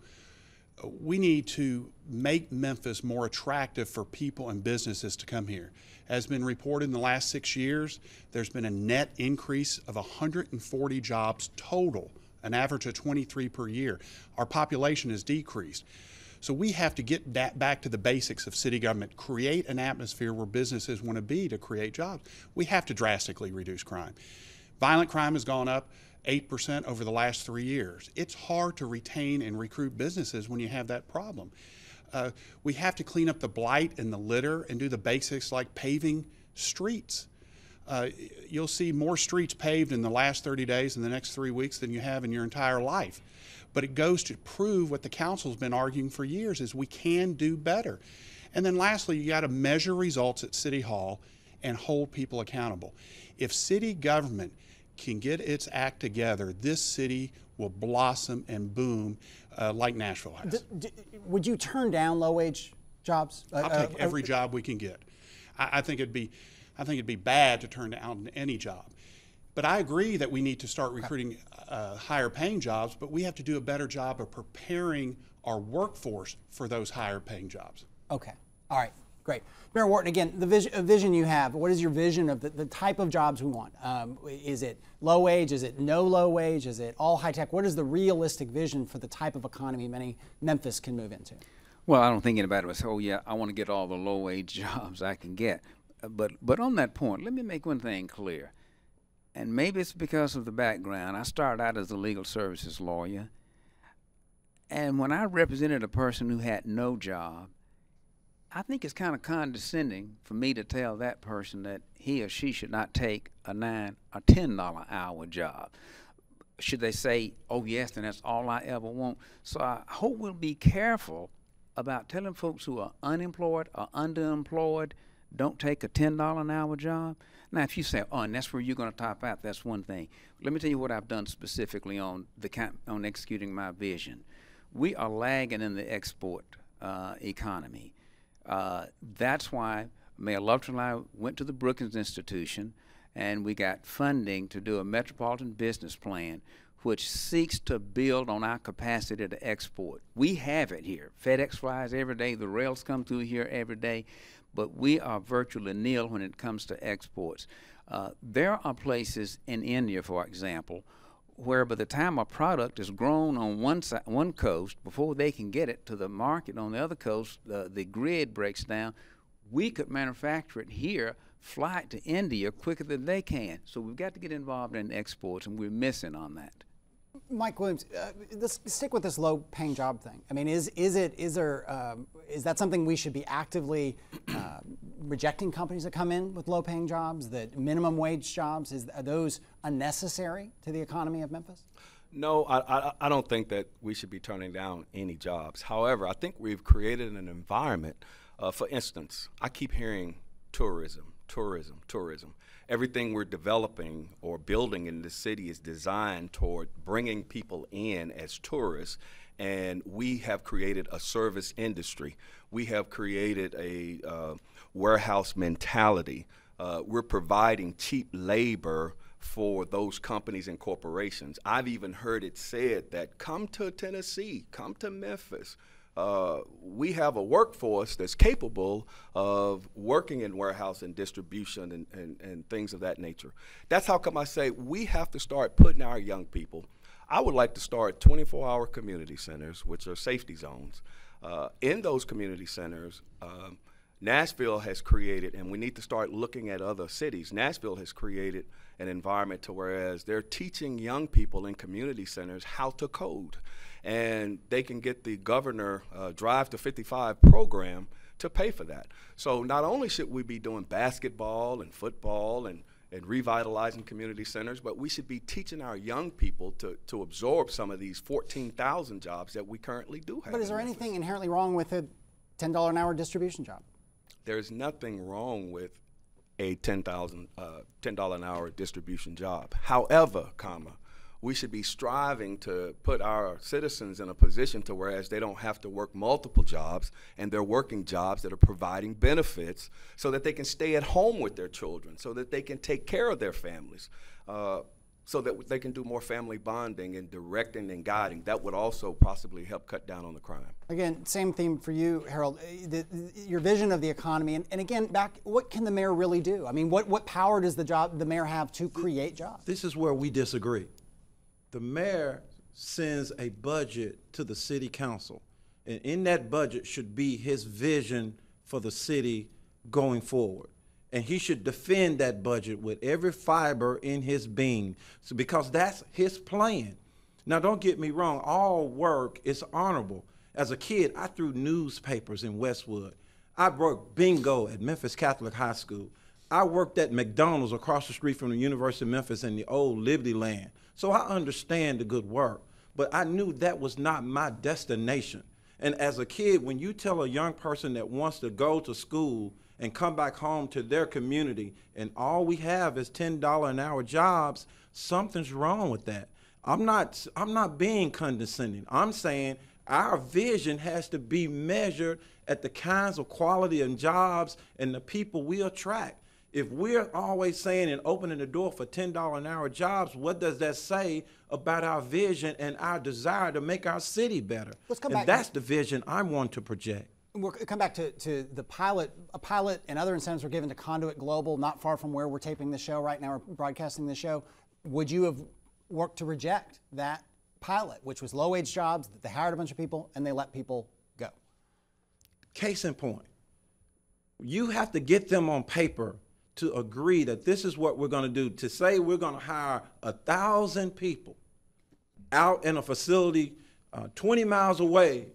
We need to make Memphis more attractive for people and businesses to come here. As been reported in the last 6 years, there's been a net increase of 140 jobs total, an average of 23 per year. Our population has decreased. So we have to get that back to the basics of city government, create an atmosphere where businesses want to be to create jobs. We have to drastically reduce crime. Violent crime has gone up 8% over the last 3 years. It's hard to retain and recruit businesses when you have that problem. We have to clean up the blight and the litter and do the basics like paving streets. You'll see more streets paved in the last 30 days in the next 3 weeks than you have in your entire life. But it goes to prove what the council's been arguing for years, is we can do better. And then lastly, you got to measure results at City Hall and hold people accountable. If city government can get its act together, this city will blossom and boom like Nashville has. Would you turn down low-wage jobs? I'll take every job we can get. I think it'd be bad to turn down any job. But I agree that we need to start recruiting higher paying jobs, but we have to do a better job of preparing our workforce for those higher paying jobs. Okay. All right. Great. Mayor Wharton, again, the vision you have, what is your vision of the type of jobs we want? Is it low wage? Is it no low wage? Is it all high tech? What is the realistic vision for the type of economy Memphis can move into? Well, I don't think anybody would say, oh, yeah, I want to get all the low wage jobs I can get. But on that point, let me make one thing clear. And maybe it's because of the background. I started out as a legal services lawyer. And when I represented a person who had no job, I think it's kind of condescending for me to tell that person that he or she should not take a $9 or $10 an hour job. Should they say, oh, yes, then that's all I ever want? So I hope we'll be careful about telling folks who are unemployed or underemployed, don't take a $10 an hour job. Now, if you say, oh, and that's where you're going to top out, that's one thing. Let me tell you what I've done specifically on executing my vision. We are lagging in the export economy. That's why Mayor Lufton and I went to the Brookings Institution, and we got funding to do a metropolitan business plan which seeks to build on our capacity to export. We have it here. FedEx flies every day. The rails come through here every day. But we are virtually nil when it comes to exports. There are places in India, for example, where by the time a product is grown on one coast, before they can get it to the market on the other coast, the grid breaks down. We could manufacture it here, fly it to India quicker than they can. So we've got to get involved in exports, and we're missing on that. Mike Williams, let's stick with this low-paying job thing. I mean, is that something we should be actively rejecting companies that come in with low-paying jobs, that minimum wage jobs? Are those unnecessary to the economy of Memphis? No, I don't think that we should be turning down any jobs. However, I think we've created an environment. For instance, I keep hearing tourism. Everything we're developing or building in the city is designed toward bringing people in as tourists, and we have created a service industry. We have created a warehouse mentality. We're providing cheap labor for those companies and corporations. I've even heard it said that come to Tennessee, come to Memphis. We have a workforce that's capable of working in warehouse and distribution and things of that nature. That's how come I say we have to start putting our young people. I would like to start 24-hour community centers, which are safety zones. In those community centers, Nashville has created, and we need to start looking at other cities. Nashville has created an environment to whereas they're teaching young people in community centers how to code. And they can get the Governor Drive to 55 program to pay for that. So not only should we be doing basketball and football and revitalizing community centers, but we should be teaching our young people to absorb some of these 14,000 jobs that we currently do have. But is there anything inherently wrong with a $10 an hour distribution job? There's nothing wrong with a $10 an hour distribution job. However, we should be striving to put our citizens in a position to whereas they don't have to work multiple jobs, and they're working jobs that are providing benefits so that they can stay at home with their children, so that they can take care of their families, so that they can do more family bonding and directing and guiding. That would also possibly help cut down on the crime. Again, same theme for you, Harold. Your vision of the economy, and again, what can the mayor really do? I mean, what power does the mayor have to create jobs? This is where we disagree. The mayor sends a budget to the city council, and in that budget should be his vision for the city going forward. And he should defend that budget with every fiber in his being, because that's his plan. Now, don't get me wrong, all work is honorable. As a kid, I threw newspapers in Westwood. I worked bingo at Memphis Catholic High School. I worked at McDonald's across the street from the University of Memphis in the old Liberty Land. So I understand the good work, but I knew that was not my destination. And as a kid, when you tell a young person that wants to go to school and come back home to their community, and all we have is $10 an hour jobs, something's wrong with that. I'm not being condescending. I'm saying our vision has to be measured at the kinds of quality and jobs and the people we attract. If we're always saying and opening the door for $10 an hour jobs, what does that say about our vision and our desire to make our city better? And that's the vision I want to project. We'll come back to the pilot. A pilot and other incentives were given to Conduit Global, not far from where we're taping the show right now, we're broadcasting the show. Would you have worked to reject that pilot, which was low-wage jobs, that they hired a bunch of people and they let people go? Case in point, you have to get them on paper to agree that this is what we're going to do. To say we're going to hire 1,000 people out in a facility 20 miles away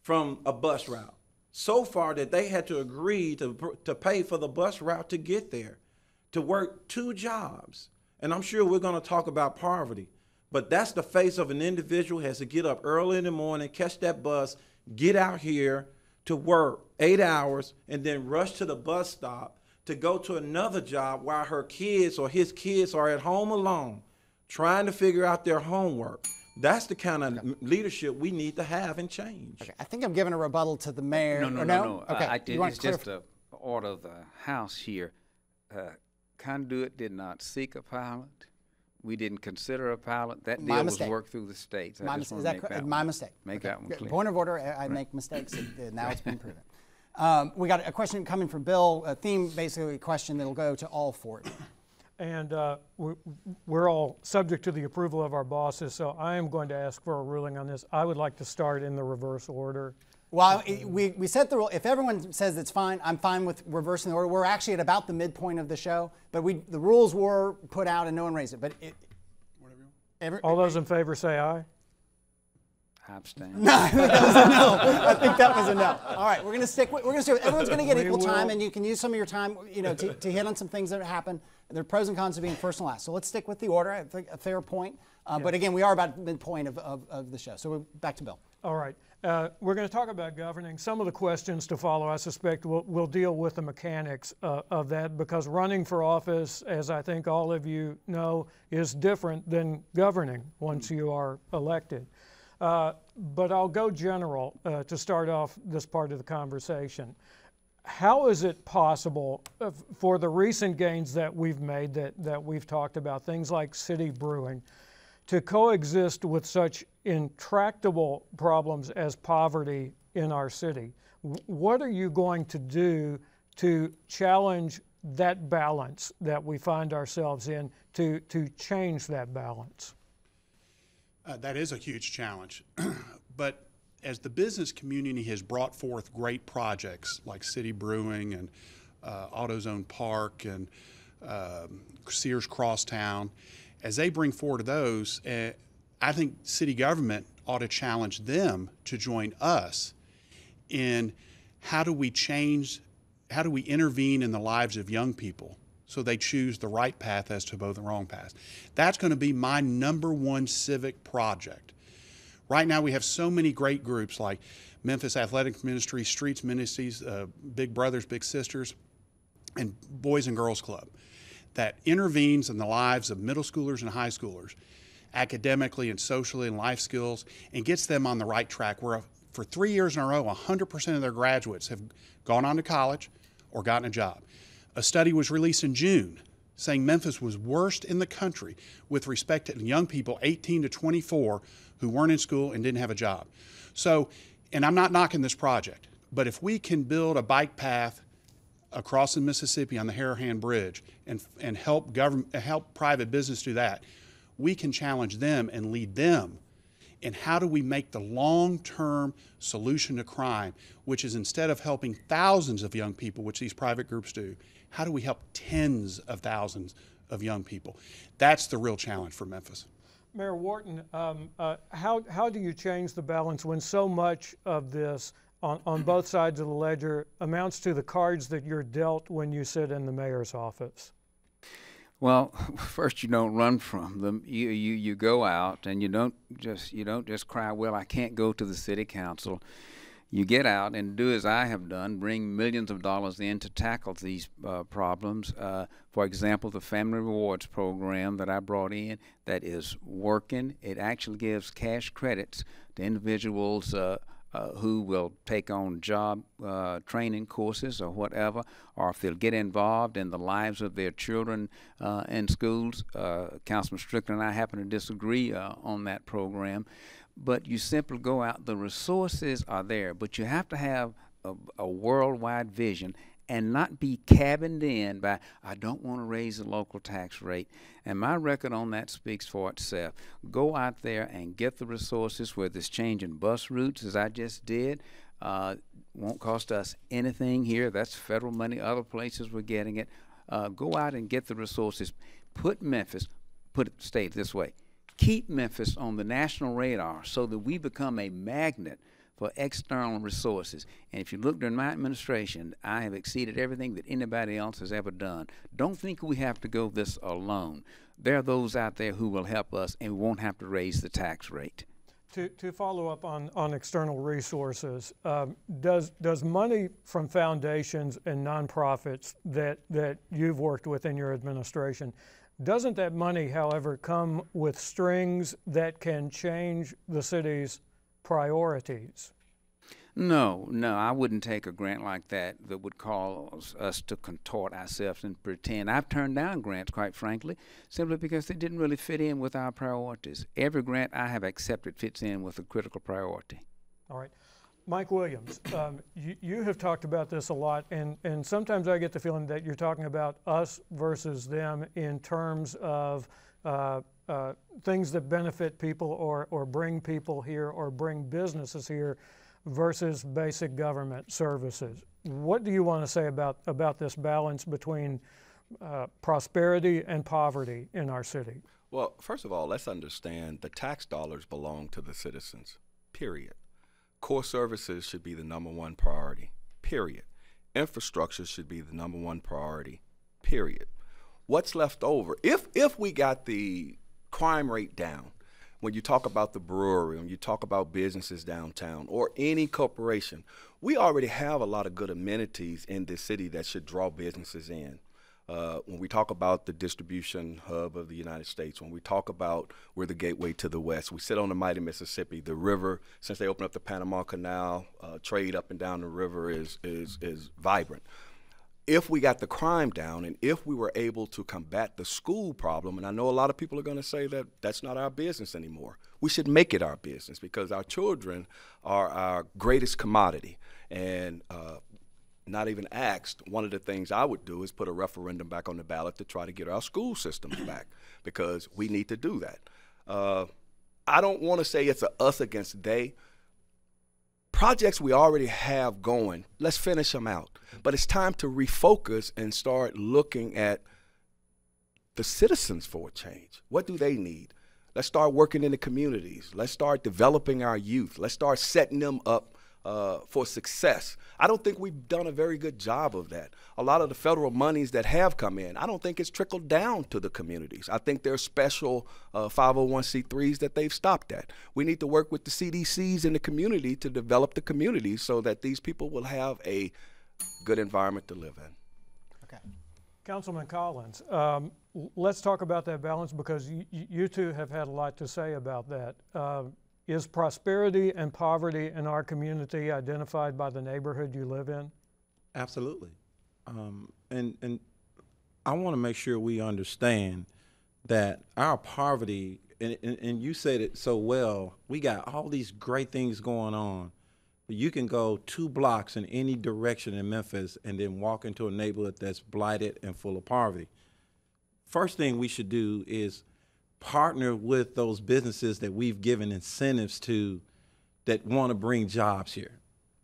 from a bus route, so far that they had to agree to pay for the bus route to get there, to work 2 jobs. And I'm sure we're going to talk about poverty, but that's the face of an individual who has to get up early in the morning, catch that bus, get out here to work 8 hours, and then rush to the bus stop to go to another job while her kids or his kids are at home alone, trying to figure out their homework. That's the kind of leadership we need to have and change. Okay, I think I'm giving a rebuttal to the mayor. No. Okay. It's just an order of the House here. Conduit did not seek a pilot. We didn't consider a pilot. That deal was worked through the states. My mistake. Is that correct? My mistake. Make that one clear. Point of order. I make mistakes. Now it's been proven. We got a question coming from Bill. A theme, basically a question that'll go to all 4 of you. And we're all subject to the approval of our bosses, so I am going to ask for a ruling on this. I would like to start in the reverse order. Well, we set the rule. If everyone says it's fine, I'm fine with reversing the order. We're actually at about the midpoint of the show, but the rules were put out and no one raised it. But all those in favor say aye. I abstain. No, that was a no. I think that was a no. All right, we're going to stick with everyone's going to get equal time, and you can use some of your time, to hit on some things that happen. There are pros and cons to being first and last. So let's stick with the order. I think a fair point. But again, we are about midpoint of the show. So we're back to Bill. All right. We're going to talk about governing. Some of the questions to follow, I suspect, will deal with the mechanics of that, because running for office, as I think all of you know, is different than governing once you are elected. But I'll go general to start off this part of the conversation. How is it possible for the recent gains that we've made, that we've talked about, things like city brewing, to coexist with such intractable problems as poverty in our city? What are you going to do to challenge that balance that we find ourselves in, to change that balance? That is a huge challenge. But as the business community has brought forth great projects like City Brewing and AutoZone Park and Sears Crosstown, as they bring forward those, I think city government ought to challenge them to join us in how do we intervene in the lives of young people so they choose the right path as to both the wrong path. That's going to be my #1 civic project. Right now we have so many great groups like Memphis Athletic Ministry, Streets Ministries, Big Brothers, Big Sisters. and Boys and Girls Club that intervenes in the lives of middle schoolers and high schoolers, academically and socially and life skills, and gets them on the right track where for 3 years in a row, 100% of their graduates have gone on to college or gotten a job. A study was released in June saying Memphis was worst in the country with respect to young people 18 to 24 who weren't in school and didn't have a job. So, and I'm not knocking this project, but if we can build a bike path across the Mississippi on the Harahan Bridge and help private business do that, we can challenge them and lead them in how do we make the long-term solution to crime, which is instead of helping thousands of young people, which these private groups do, how do we help tens of thousands of young people? That's the real challenge for Memphis. Mayor Wharton, how do you change the balance when so much of this on both sides of the ledger amounts to the cards that you're dealt when you sit in the mayor's office? Well, first you don't run from them. You go out and you don't just cry, well, I can't go to the city council. You get out and do as I have done, bring millions of dollars in to tackle these problems. For example, the Family Rewards program that I brought in that is working. It actually gives cash credits to individuals who will take on job training courses or whatever, or if they'll get involved in the lives of their children in schools. Councilman Strickland and I happen to disagree on that program, but you simply go out. The resources are there, but you have to have a worldwide vision and not be cabined in by, I don't want to raise the local tax rate. And my record on that speaks for itself. Go out there and get the resources, whether it's changing bus routes, as I just did. Won't cost us anything here. That's federal money. Other places we're getting it. Go out and get the resources. Put Memphis, state it this way, keep Memphis on the national radar so that we become a magnet for external resources. And if you look during my administration, I have exceeded everything that anybody else has ever done. Don't think we have to go this alone. There are those out there who will help us, and we won't have to raise the tax rate. To follow up on external resources, does money from foundations and nonprofits that you've worked with in your administration, doesn't that money, however, come with strings that can change the city's priorities? No, I wouldn't take a grant like that would cause us to contort ourselves and pretend. I've turned down grants, quite frankly, simply because they didn't really fit in with our priorities. Every grant I have accepted fits in with a critical priority. All right. Mike Williams, you have talked about this a lot, and sometimes I get the feeling that you're talking about us versus them in terms of things that benefit people or bring people here or bring businesses here versus basic government services. What do you want to say about this balance between prosperity and poverty in our city? Well, first of all, let's understand the tax dollars belong to the citizens, period. Core services should be the #1 priority, period. Infrastructure should be the #1 priority, period. What's left over? If we got the crime rate down, when you talk about the brewery, when you talk about businesses downtown or any corporation, we already have a lot of good amenities in this city that should draw businesses in. When we talk about the distribution hub of the United States, when we talk about we're the gateway to the West, we sit on the mighty Mississippi, the river, since they opened up the Panama Canal, trade up and down the river is vibrant. If we got the crime down and if we were able to combat the school problem, and I know a lot of people are going to say that that's not our business anymore. We should make it our business because our children are our greatest commodity. And not even asked, one of the things I would do is put a referendum back on the ballot to try to get our school systems back because we need to do that. I don't want to say it's a us against they. Projects we already have going, let's finish them out. But it's time to refocus and start looking at the citizens for a change. What do they need? Let's start working in the communities. Let's start developing our youth. Let's start setting them up for success. I don't think we've done a very good job of that. A lot of the federal monies that have come in, I don't think it's trickled down to the communities. I think there's special 501c3s that they've stopped at. We need to work with the CDCs in the community to develop the communities so that these people will have a good environment to live in. Okay. Councilman Collins, let's talk about that balance because you two have had a lot to say about that. Is prosperity and poverty in our community identified by the neighborhood you live in? Absolutely. And I want to make sure we understand that our poverty, and you said it so well, we got all these great things going on. You can go 2 blocks in any direction in Memphis and then walk into a neighborhood that's blighted and full of poverty. First thing we should do is partner with those businesses that we've given incentives to that want to bring jobs here.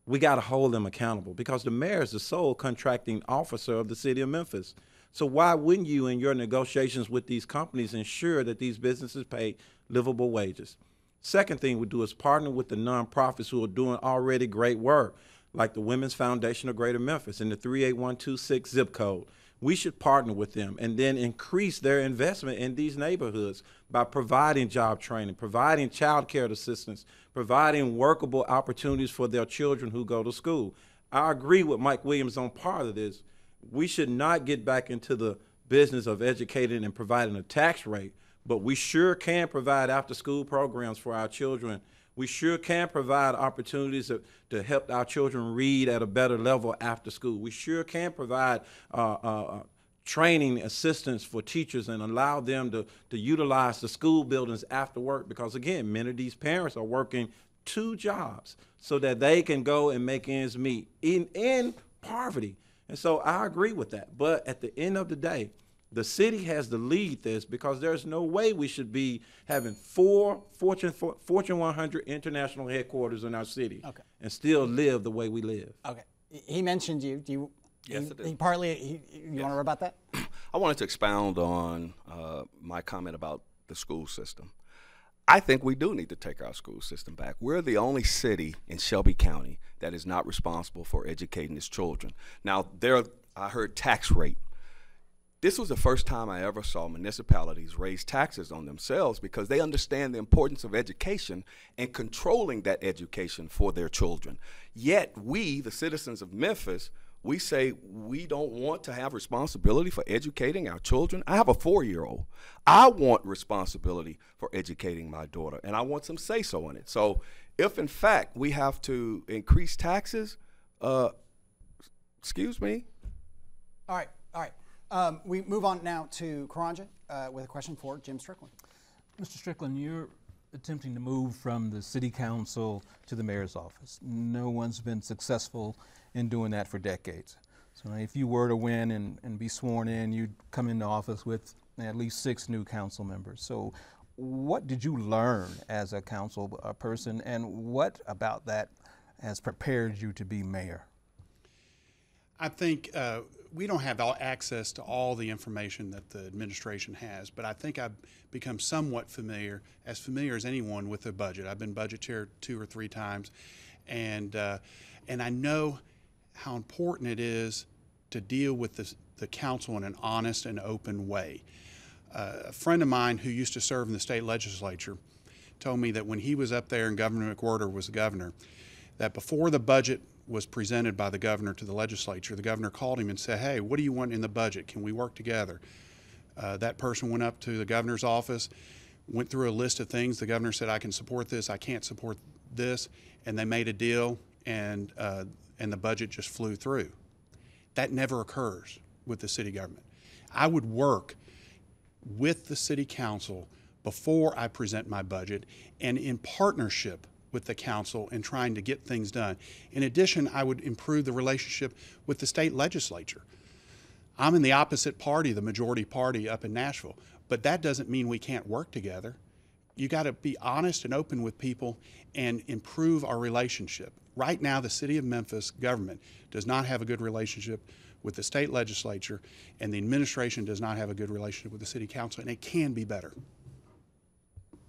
We got to hold them accountable because the mayor is the sole contracting officer of the city of Memphis. So why wouldn't you in your negotiations with these companies ensure that these businesses pay livable wages? Second thing we do is partner with the nonprofits who are doing already great work, like the Women's Foundation of Greater Memphis and the 38126 zip code. We should partner with them and then increase their investment in these neighborhoods by providing job training, providing child care assistance, providing workable opportunities for their children who go to school. I agree with Mike Williams on part of this. We should not get back into the business of educating and providing a tax rate, but we sure can provide after-school programs for our children. We sure can provide opportunities to help our children read at a better level after school. We sure can provide training assistance for teachers and allow them to utilize the school buildings after work because, again, many of these parents are working 2 jobs so that they can go and make ends meet in poverty. And so I agree with that. But at the end of the day, the city has to lead this because there's no way we should be having 4 Fortune 100 international headquarters in our city and still live the way we live. Okay. He mentioned you. Do you? Yes, I do. You want to rebut that? I wanted to expound on my comment about the school system. I think we do need to take our school system back. We're the only city in Shelby County that is not responsible for educating its children. Now, I heard tax rate. This was the first time I ever saw municipalities raise taxes on themselves because they understand the importance of education and controlling that education for their children. Yet we, the citizens of Memphis, we say we don't want to have responsibility for educating our children. I have a 4-year-old. I want responsibility for educating my daughter, and I want some say-so in it. So if, in fact, we have to increase taxes, excuse me. All right. We move on now to Karanja with a question for Jim Strickland. Mr. Strickland, you're attempting to move from the city council to the mayor's office. No one's been successful in doing that for decades. So if you were to win and be sworn in, you'd come into office with at least 6 new council members. So what did you learn as a council person, and what about that has prepared you to be mayor? I think we don't have access to all the information that the administration has, but I think I've become somewhat familiar as anyone with the budget. I've been budget chair 2 or 3 times, and I know how important it is to deal with the council in an honest and open way. A friend of mine who used to serve in the state legislature told me that when he was up there and Governor McWhorter was the governor, that before the budget was presented by the governor to the legislature, the governor called him and said, "Hey, what do you want in the budget? Can we work together?" That person went up to the governor's office, went through a list of things. The governor said, "I can support this, I can't support this," and they made a deal, and the budget just flew through. That never occurs with the city government. I would work with the city council before I present my budget and in partnership with the council in trying to get things done. In addition, I would improve the relationship with the state legislature. I'm in the opposite party, the majority party up in Nashville, but that doesn't mean we can't work together. You got to be honest and open with people and improve our relationship. Right now, the city of Memphis government does not have a good relationship with the state legislature, and the administration does not have a good relationship with the city council, and it can be better.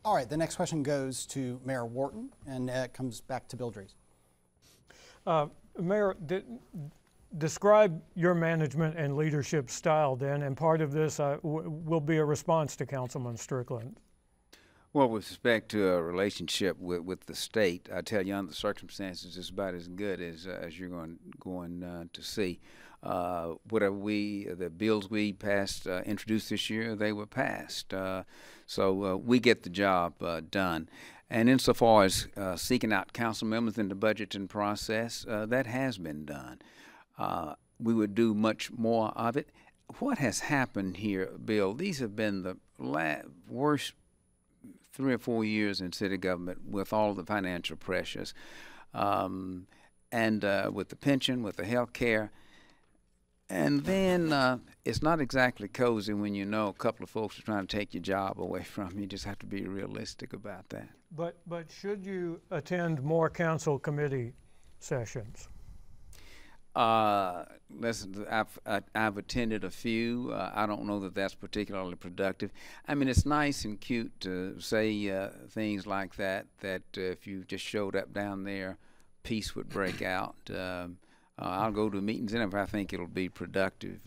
All right, the next question goes to Mayor Wharton, and it comes back to Bill Drees. Mayor, describe your management and leadership style then, and part of this will be a response to Councilman Strickland. Well, with respect to a relationship with the state, I tell you, under the circumstances, it's about as good as you're going to see. Whatever the bills we passed, introduced this year, they were passed. So we get the job done. And insofar as seeking out council members in the budgeting process, that has been done. We would do much more of it. What has happened here, Bill, these have been the worst 3 or 4 years in city government with all the financial pressures, and with the pension, with the health care. And then it's not exactly cozy when you know a couple of folks are trying to take your job away from you. You just have to be realistic about that. But should you attend more council committee sessions? Listen, I've attended a few. I don't know that that's particularly productive. I mean, it's nice and cute to say things like that, that if you just showed up down there, peace would break out. I'll go to meetings and if I think it'll be productive.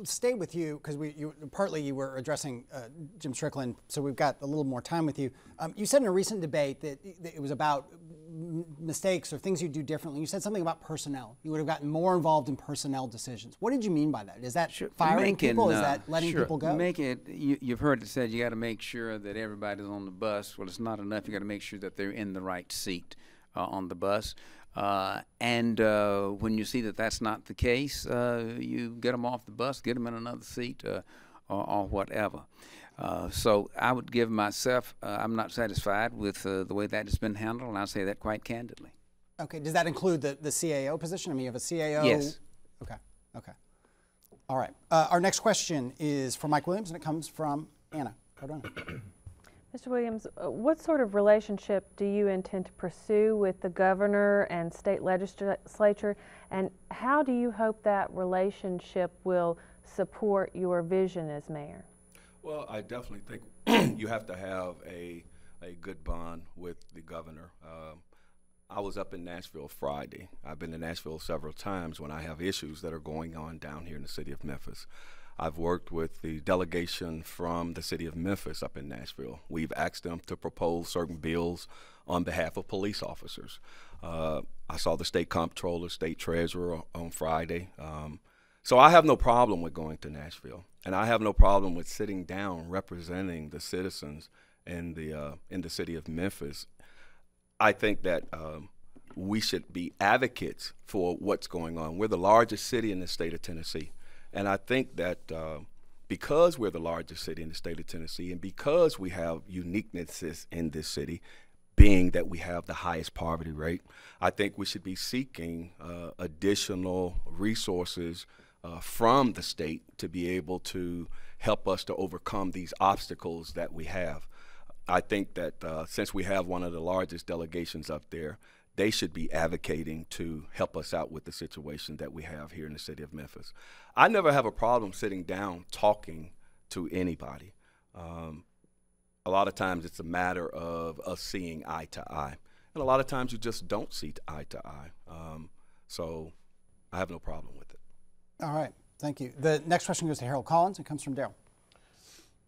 Stay with you because partly you were addressing Jim Strickland, so we've got a little more time with you. You said in a recent debate that it was about mistakes or things you do differently. You said something about personnel. You would have gotten more involved in personnel decisions. What did you mean by that? Is that firing people? Is that letting people go? You've heard it said you got to make sure that everybody's on the bus. Well, it's not enough. You got to make sure that they're in the right seat on the bus. And when you see that that's not the case, you get them off the bus, get them in another seat, or whatever. So I would give myself, I'm not satisfied with the way that has been handled, and I'll say that quite candidly. Okay. Does that include the CAO position? I mean, you have a CAO? Yes. Okay. Okay. All right. Our next question is for Mike Williams, and it comes from Anna Cardona. Mr. Williams, what sort of relationship do you intend to pursue with the governor and state legislature, and how do you hope that relationship will support your vision as mayor? Well, I definitely think you have to have a good bond with the governor. I was up in Nashville Friday. I've been to Nashville several times when I have issues that are going on down here in the city of Memphis. I've worked with the delegation from the city of Memphis up in Nashville. We've asked them to propose certain bills on behalf of police officers. I saw the state comptroller, state treasurer on Friday. So I have no problem with going to Nashville, and I have no problem with sitting down representing the citizens in the city of Memphis. I think that we should be advocates for what's going on. We're the largest city in the state of Tennessee. And I think that because we're the largest city in the state of Tennessee and because we have uniquenesses in this city, being that we have the highest poverty rate, I think we should be seeking additional resources from the state to be able to help us to overcome these obstacles that we have. I think that since we have one of the largest delegations up there, they should be advocating to help us out with the situation that we have here in the city of Memphis. I never have a problem sitting down talking to anybody. A lot of times it's a matter of us seeing eye to eye. And a lot of times you just don't see eye to eye. So I have no problem with it. All right, thank you. The next question goes to Harold Collins. It comes from Darrell.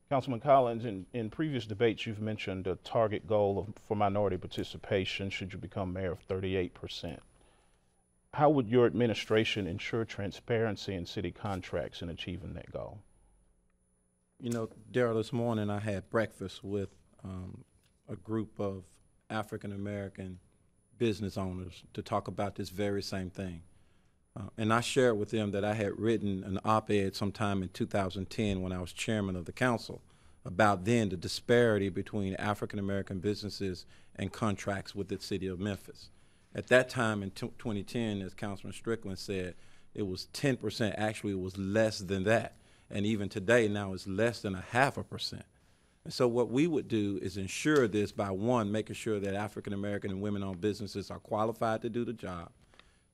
Councilman Collins, in previous debates, you've mentioned a target goal for minority participation should you become mayor of 38%. How would your administration ensure transparency in city contracts in achieving that goal? You know, Darrell, this morning I had breakfast with a group of African-American business owners to talk about this very same thing. And I shared with them that I had written an op-ed sometime in 2010 when I was chairman of the council about then the disparity between African-American businesses and contracts with the city of Memphis. At that time in 2010, as Councilman Strickland said, it was 10%. Actually, it was less than that. And even today, now it's less than 0.5%. And so what we would do is ensure this by, one, making sure that African-American and women-owned businesses are qualified to do the job.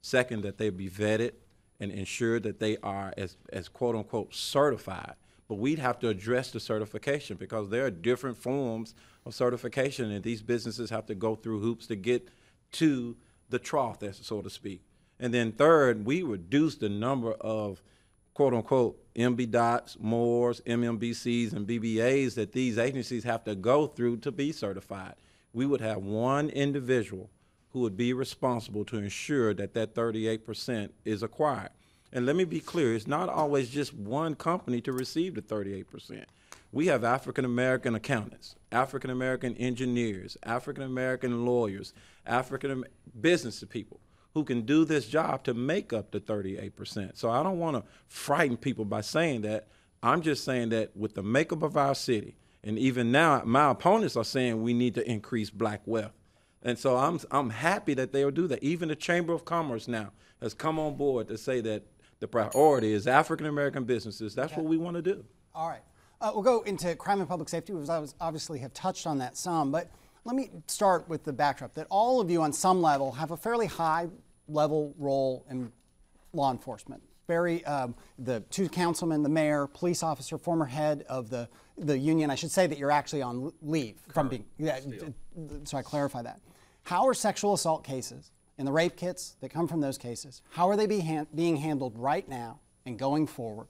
Second, that they be vetted and ensure that they are as quote unquote certified. But we'd have to address the certification because there are different forms of certification and these businesses have to go through hoops to get to the trough, so to speak. And then third, we reduce the number of quote unquote MBDOTs, MORs, MMBCs, and BBAs that these agencies have to go through to be certified. We would have one individual who would be responsible to ensure that that 38% is acquired. And let me be clear, it's not always just one company to receive the 38%. We have African-American accountants, African-American engineers, African-American lawyers, African business people who can do this job to make up the 38%. So I don't want to frighten people by saying that. I'm just saying that with the makeup of our city, and even now my opponents are saying we need to increase black wealth. And so I'm happy that they'll do that. Even the Chamber of Commerce now has come on board to say that the priority is African-American businesses. That's what we want to do. All right. We'll go into crime and public safety, because I obviously have touched on that some, but let me start with the backdrop that all of you on some level have a fairly high level role in law enforcement. The two councilmen, the mayor, police officer, former head of the union. I should say that you're actually on leave from being, so I clarify that. How are sexual assault cases and the rape kits that come from those cases, how are they being handled right now and going forward?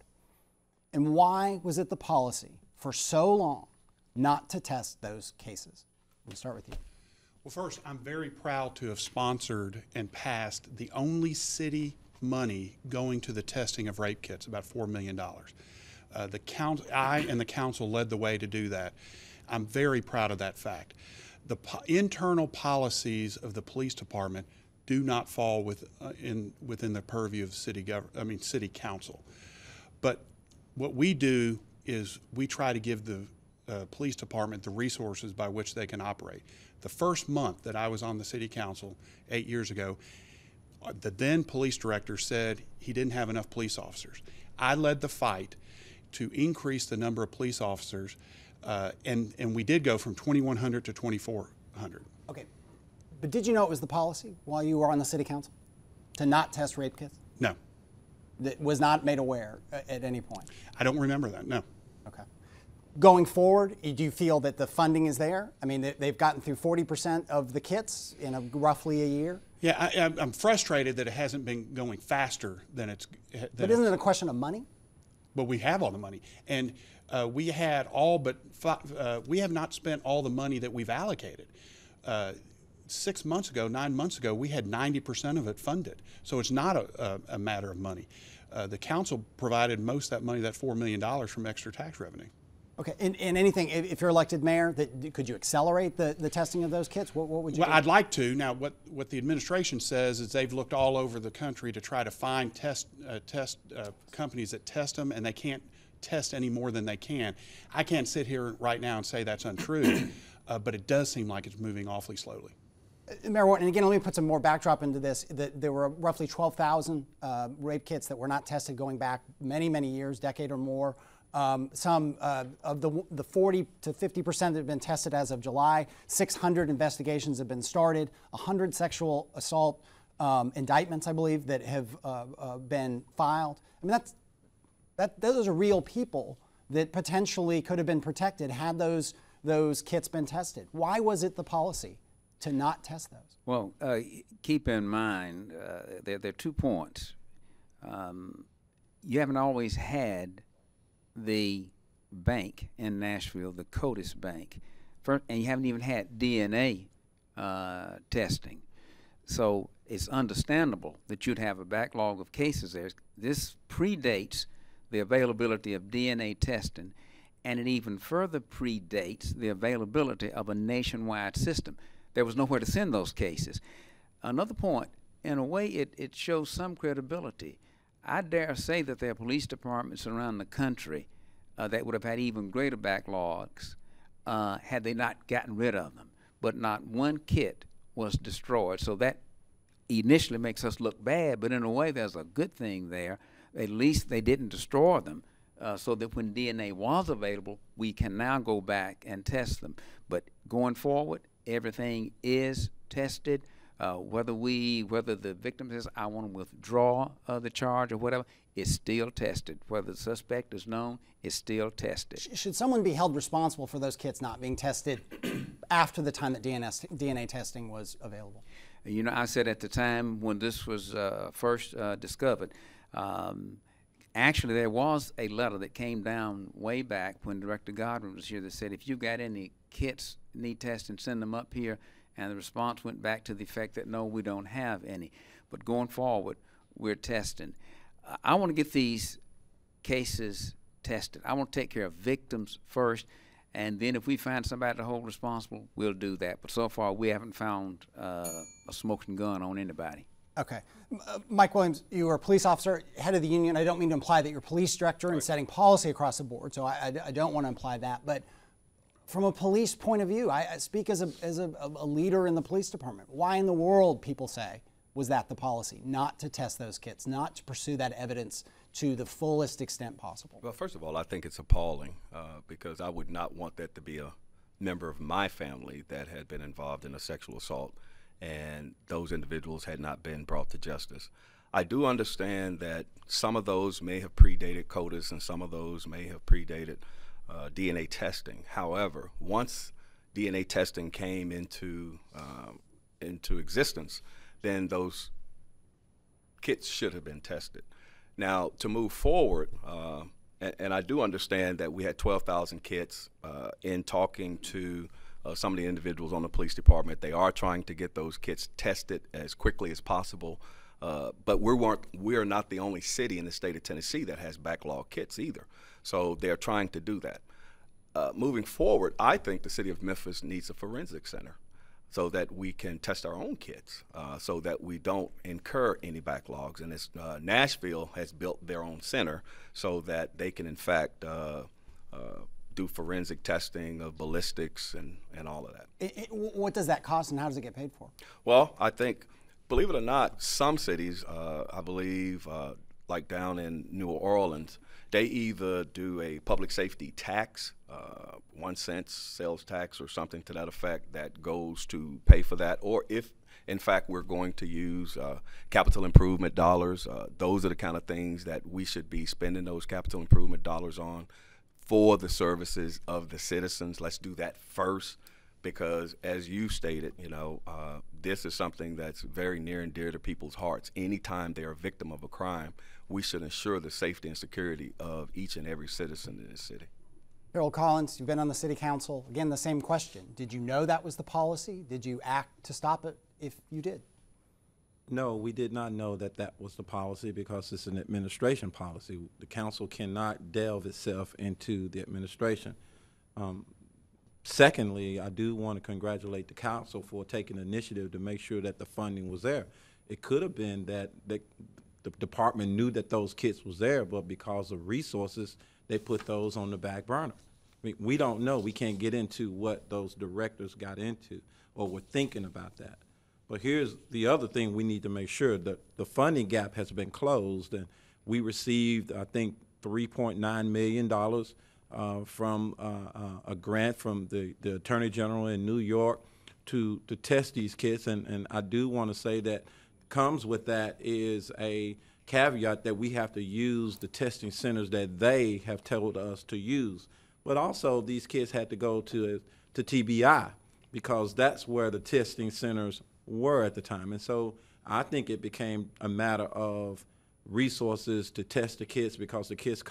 And why was it the policy for so long not to test those cases? We'll start with you. Well, first, I'm very proud to have sponsored and passed the only city money going to the testing of rape kits, about $4 million. I and the council led the way to do that. I'm very proud of that fact. The internal policies of the police department do not fall within the purview of city council. But what we do is we try to give the police department the resources by which they can operate. The first month that I was on the city council 8 years ago, the then police director said he didn't have enough police officers. I led the fight to increase the number of police officers, and we did go from 2,100 to 2,400. Okay, but did you know it was the policy while you were on the city council to not test rape kits? No. That was not made aware at any point? I don't remember that, no. Okay. Going forward, do you feel that the funding is there? I mean, they've gotten through 40% of the kits in roughly a year? Yeah, I'm frustrated that it hasn't been going faster than it's. But isn't it a question of money? But we have all the money, and we had all but we have not spent all the money that we've allocated. 6 months ago, 9 months ago, we had 90% of it funded. So it's not a matter of money. The council provided most of that money, that $4 million, from extra tax revenue. Okay, and anything, if you're elected mayor, could you accelerate the testing of those kits? What would you do? I'd like to. Now, what the administration says is they've looked all over the country to try to find test companies that test them, and they can't test any more than they can. I can't sit here right now and say that's untrue, but it does seem like it's moving awfully slowly. Mayor Wharton, and again, let me put some more backdrop into this. There were roughly 12,000 rape kits that were not tested going back many, many years, decade or more. Some of the 40 to 50% that have been tested as of July, 600 investigations have been started, 100 sexual assault indictments, I believe, that have been filed. I mean, those are real people that potentially could have been protected had those kits been tested. Why was it the policy to not test those? Well, keep in mind, there are 2 points. You haven't always had the bank in Nashville, the CODIS Bank, and you haven't even had DNA testing. So it's understandable that you'd have a backlog of cases there. This predates the availability of DNA testing, and it even further predates the availability of a nationwide system. There was nowhere to send those cases. Another point, in a way, it shows some credibility. I dare say that there are police departments around the country that would have had even greater backlogs had they not gotten rid of them. But not one kit was destroyed. So that initially makes us look bad, but in a way there's a good thing there. At least they didn't destroy them, so that when DNA was available, we can now go back and test them. But going forward, everything is tested. Whether the victim says, I want to withdraw the charge or whatever, it's still tested. Whether the suspect is known, it's still tested. Should someone be held responsible for those kits not being tested after the time that DNA testing was available? You know, I said at the time when this was first discovered, actually there was a letter that came down way back when Director Godwin was here that said, if you got any kits need testing, send them up here and the response went back to the effect that no, we don't have any. But going forward, we're testing. I want to get these cases tested. I want to take care of victims first, and then if we find somebody to hold responsible, we'll do that. But so far, we haven't found a smoking gun on anybody. Okay. Mike Williams, you are a police officer, head of the union. I don't mean to imply that you're police director and setting policy across the board, so I don't want to imply that. But from a police point of view, I speak as a leader in the police department. Why in the world, people say, was that the policy? Not to test those kits, not to pursue that evidence to the fullest extent possible? Well, first of all, I think it's appalling because I would not want that to be a member of my family that had been involved in a sexual assault and those individuals had not been brought to justice. I do understand that some of those may have predated CODIS and some of those may have predated DNA testing. However, once DNA testing came into existence, then those kits should have been tested. Now, to move forward, and I do understand that we had 12,000 kits in talking to some of the individuals on the police department. They are trying to get those kits tested as quickly as possible. But we're not the only city in the state of Tennessee that has backlog kits either. So they're trying to do that. Moving forward, I think the city of Memphis needs a forensic center so that we can test our own kits, so that we don't incur any backlogs. And Nashville has built their own center so that they can, in fact, do forensic testing of ballistics and all of that. What does that cost and how does it get paid for? Well, I think, believe it or not, some cities, I believe, like down in New Orleans, they either do a public safety tax, 1 cent sales tax or something to that effect that goes to pay for that, or if in fact we're going to use capital improvement dollars, those are the kind of things that we should be spending those capital improvement dollars on for the services of the citizens. Let's do that first, because as you stated, this is something that's very near and dear to people's hearts. Anytime they're a victim of a crime, we should ensure the safety and security of each and every citizen in this city. Harold Collins, you've been on the city council. Again, the same question. Did you know that was the policy? Did you act to stop it if you did? No, we did not know that that was the policy because it's an administration policy. The council cannot delve itself into the administration. Secondly, I do want to congratulate the council for taking initiative to make sure that the funding was there. It could have been that the department knew that those kits was there, but because of resources, they put those on the back burner. I mean, we don't know. We can't get into what those directors got into or were thinking about that. But here's the other thing we need to make sure that the funding gap has been closed, and we received, I think, $3.9 million from a grant from the Attorney General in New York to test these kits, and I do want to say that comes with that is a caveat that we have to use the testing centers that they have told us to use. But also these kids had to go to TBI because that's where the testing centers were at the time. And so I think it became a matter of resources to test the kits because the kits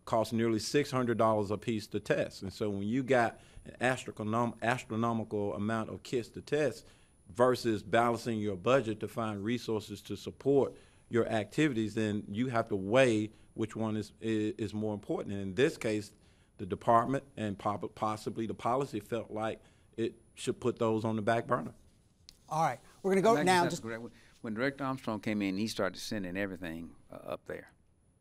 cost nearly $600 a piece to test. And so when you got an astronomical amount of kits to test versus balancing your budget to find resources to support your activities, then you have to weigh which one is more important. And in this case, the department and possibly the policy felt like it should put those on the back burner. All right, we're going to go now. When Director Armstrong came in, he started sending everything up there.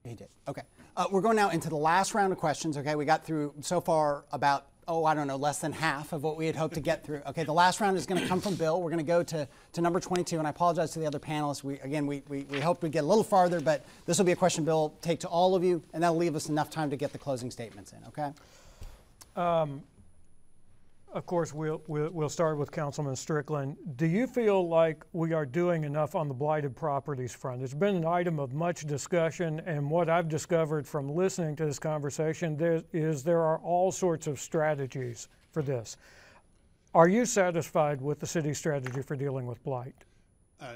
He did. Okay. We're going now into the last round of questions. Okay, we got through so far about, I don't know, less than half of what we had hoped to get through. Okay, the last round is going to come from Bill. We're going to go to number 22, and I apologize to the other panelists. We hoped we'd get a little farther, but this will be a question Bill take to all of you, and that'll leave us enough time to get the closing statements in. Okay. Of course, we'll start with Councilman Strickland. Do you feel like we are doing enough on the blighted properties front? It's been an item of much discussion, and what I've discovered from listening to this conversation there are all sorts of strategies for this. Are you satisfied with the city's strategy for dealing with blight?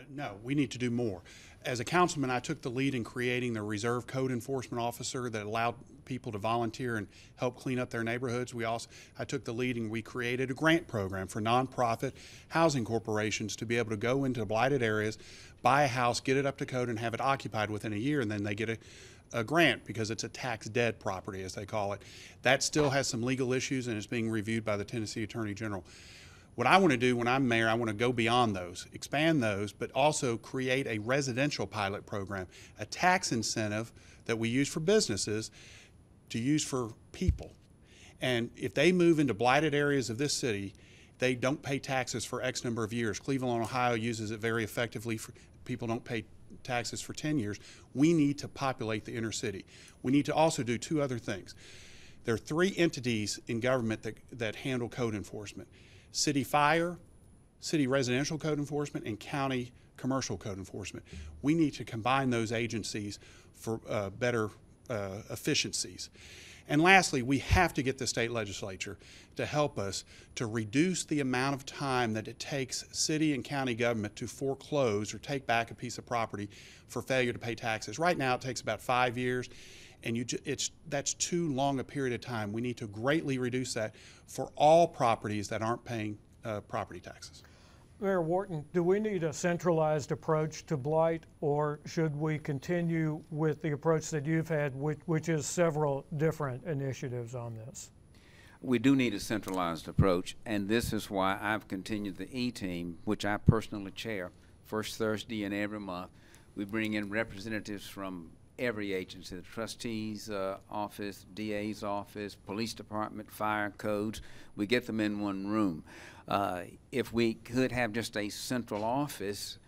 No, we need to do more. As a councilman, I took the lead in creating the reserve code enforcement officer that allowed people to volunteer and help clean up their neighborhoods. I took the lead and we created a grant program for nonprofit housing corporations to be able to go into blighted areas, buy a house, get it up to code, and have it occupied within a year, and then they get a grant because it's a tax dead property, as they call it. That still has some legal issues and is being reviewed by the Tennessee Attorney General. What I want to do when I'm mayor, I want to go beyond those, expand those, but also create a residential pilot program, a tax incentive that we use for businesses to use for people. And if they move into blighted areas of this city, they don't pay taxes for X number of years. Cleveland, Ohio uses it very effectively. People don't pay taxes for 10 years. We need to populate the inner city. We need to also do two other things. There are three entities in government that handle code enforcement: city fire, city residential code enforcement, and county commercial code enforcement. We need to combine those agencies for better efficiencies. And lastly, we have to get the state legislature to help us to reduce the amount of time that it takes city and county government to foreclose or take back a piece of property for failure to pay taxes. Right now it takes about 5 years, and that's too long a period of time. We need to greatly reduce that for all properties that aren't paying property taxes. Mayor Wharton, do we need a centralized approach to blight, or should we continue with the approach that you've had, which is several different initiatives on this? We do need a centralized approach, and this is why I've continued the E-Team, which I personally chair, first Thursday in every month. We bring in representatives from every agency: the trustee's office, DA's office, police department, fire, codes. We get them in one room. If we could have just a central office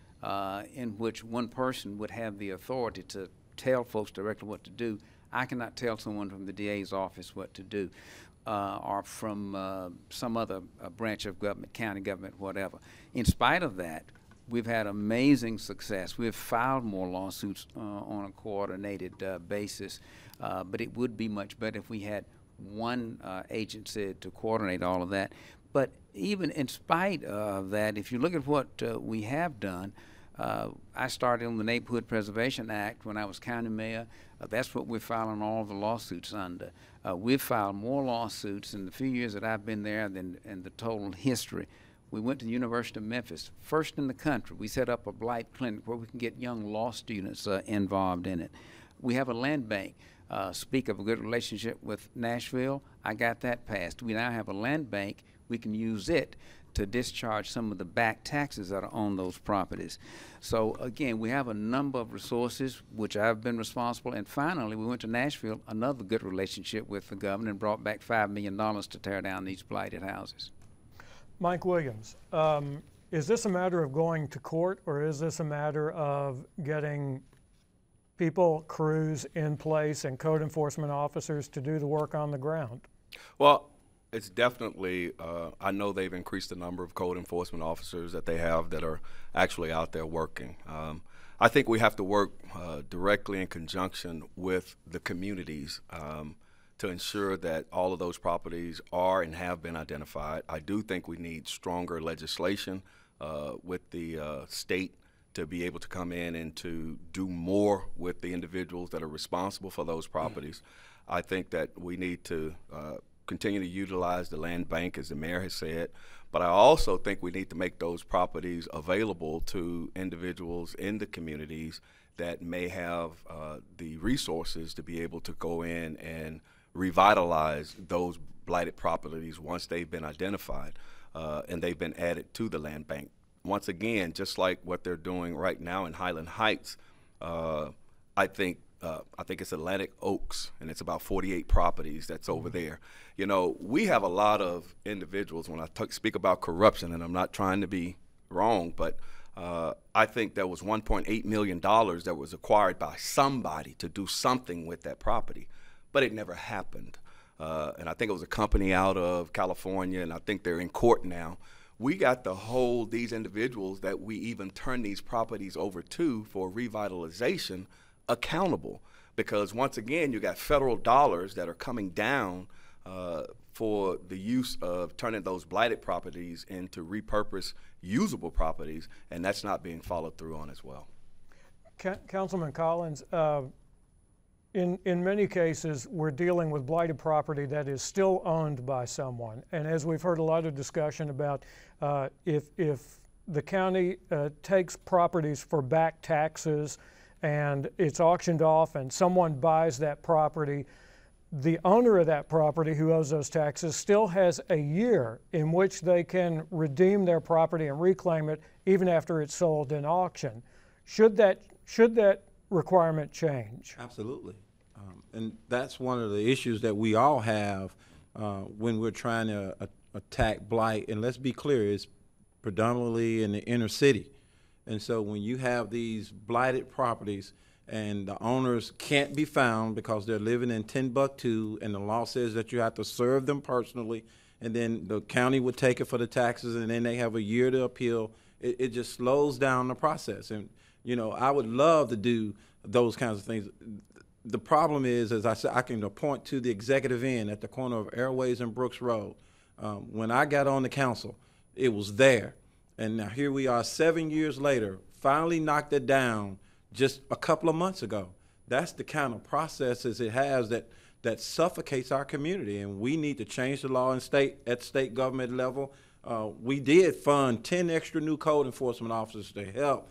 in which one person would have the authority to tell folks directly what to do, I cannot tell someone from the DA's office what to do, or from some other branch of government, county government, whatever. In spite of that, we've had amazing success. We've filed more lawsuits on a coordinated basis, but it would be much better if we had one agency to coordinate all of that. But even in spite of that, if you look at what we have done, I started on the Neighborhood Preservation Act when I was county mayor. That's what we're filing all the lawsuits under. We've filed more lawsuits in the few years that I've been there than in the total history. We went to the University of Memphis, first in the country. We set up a blight clinic where we can get young law students involved in it. We have a land bank. Speak of a good relationship with Nashville, I got that passed. We now have a land bank. We can use it to discharge some of the back taxes that are on those properties. So again, we have a number of resources which I've been responsible. And finally, we went to Nashville, another good relationship with the governor, and brought back $5 million to tear down these blighted houses. Mike Williams, is this a matter of going to court, or is this a matter of getting people, crews in place, and code enforcement officers to do the work on the ground? Well, it's definitely, I know they've increased the number of code enforcement officers that they have that are actually out there working. I think we have to work directly in conjunction with the communities to ensure that all of those properties are and have been identified. I do think we need stronger legislation with the state to be able to come in and to do more with the individuals that are responsible for those properties. I think that we need to continue to utilize the land bank, as the mayor has said, but I also think we need to make those properties available to individuals in the communities that may have the resources to be able to go in and revitalize those blighted properties once they've been identified and they've been added to the land bank. Once again, just like what they're doing right now in Highland Heights, I think it's Atlantic Oaks, and it's about 48 properties that's over there. You know, we have a lot of individuals, when I speak about corruption, and I'm not trying to be wrong, but I think there was $1.8 million that was acquired by somebody to do something with that property, but it never happened. And I think it was a company out of California, and I think they're in court now. We got to hold these individuals that we even turn these properties over to for revitalization accountable, because once again, you got federal dollars that are coming down for the use of turning those blighted properties into repurposed, usable properties, and that's not being followed through on as well. Councilman Collins, in many cases, we're dealing with blighted property that is still owned by someone. And as we've heard a lot of discussion about, if the county takes properties for back taxes and it's auctioned off and someone buys that property, the owner of that property who owes those taxes still has a year in which they can redeem their property and reclaim it even after it's sold in auction. Should that requirement change? Absolutely. And that's one of the issues that we all have when we're trying to attack blight. And let's be clear, it's predominantly in the inner city. And so when you have these blighted properties and the owners can't be found because they're living in Timbuktu, and the law says that you have to serve them personally, and then the county would take it for the taxes, and then they have a year to appeal, it just slows down the process. And, you know, I would love to do those kinds of things. The problem is, as I said, I can point to the executive inn at the corner of Airways and Brooks Road. When I got on the council, it was there. And now here we are 7 years later, finally knocked it down just a couple of months ago. That's the kind of processes it has that suffocates our community, and we need to change the law at state government level. We did fund 10 extra new code enforcement officers to help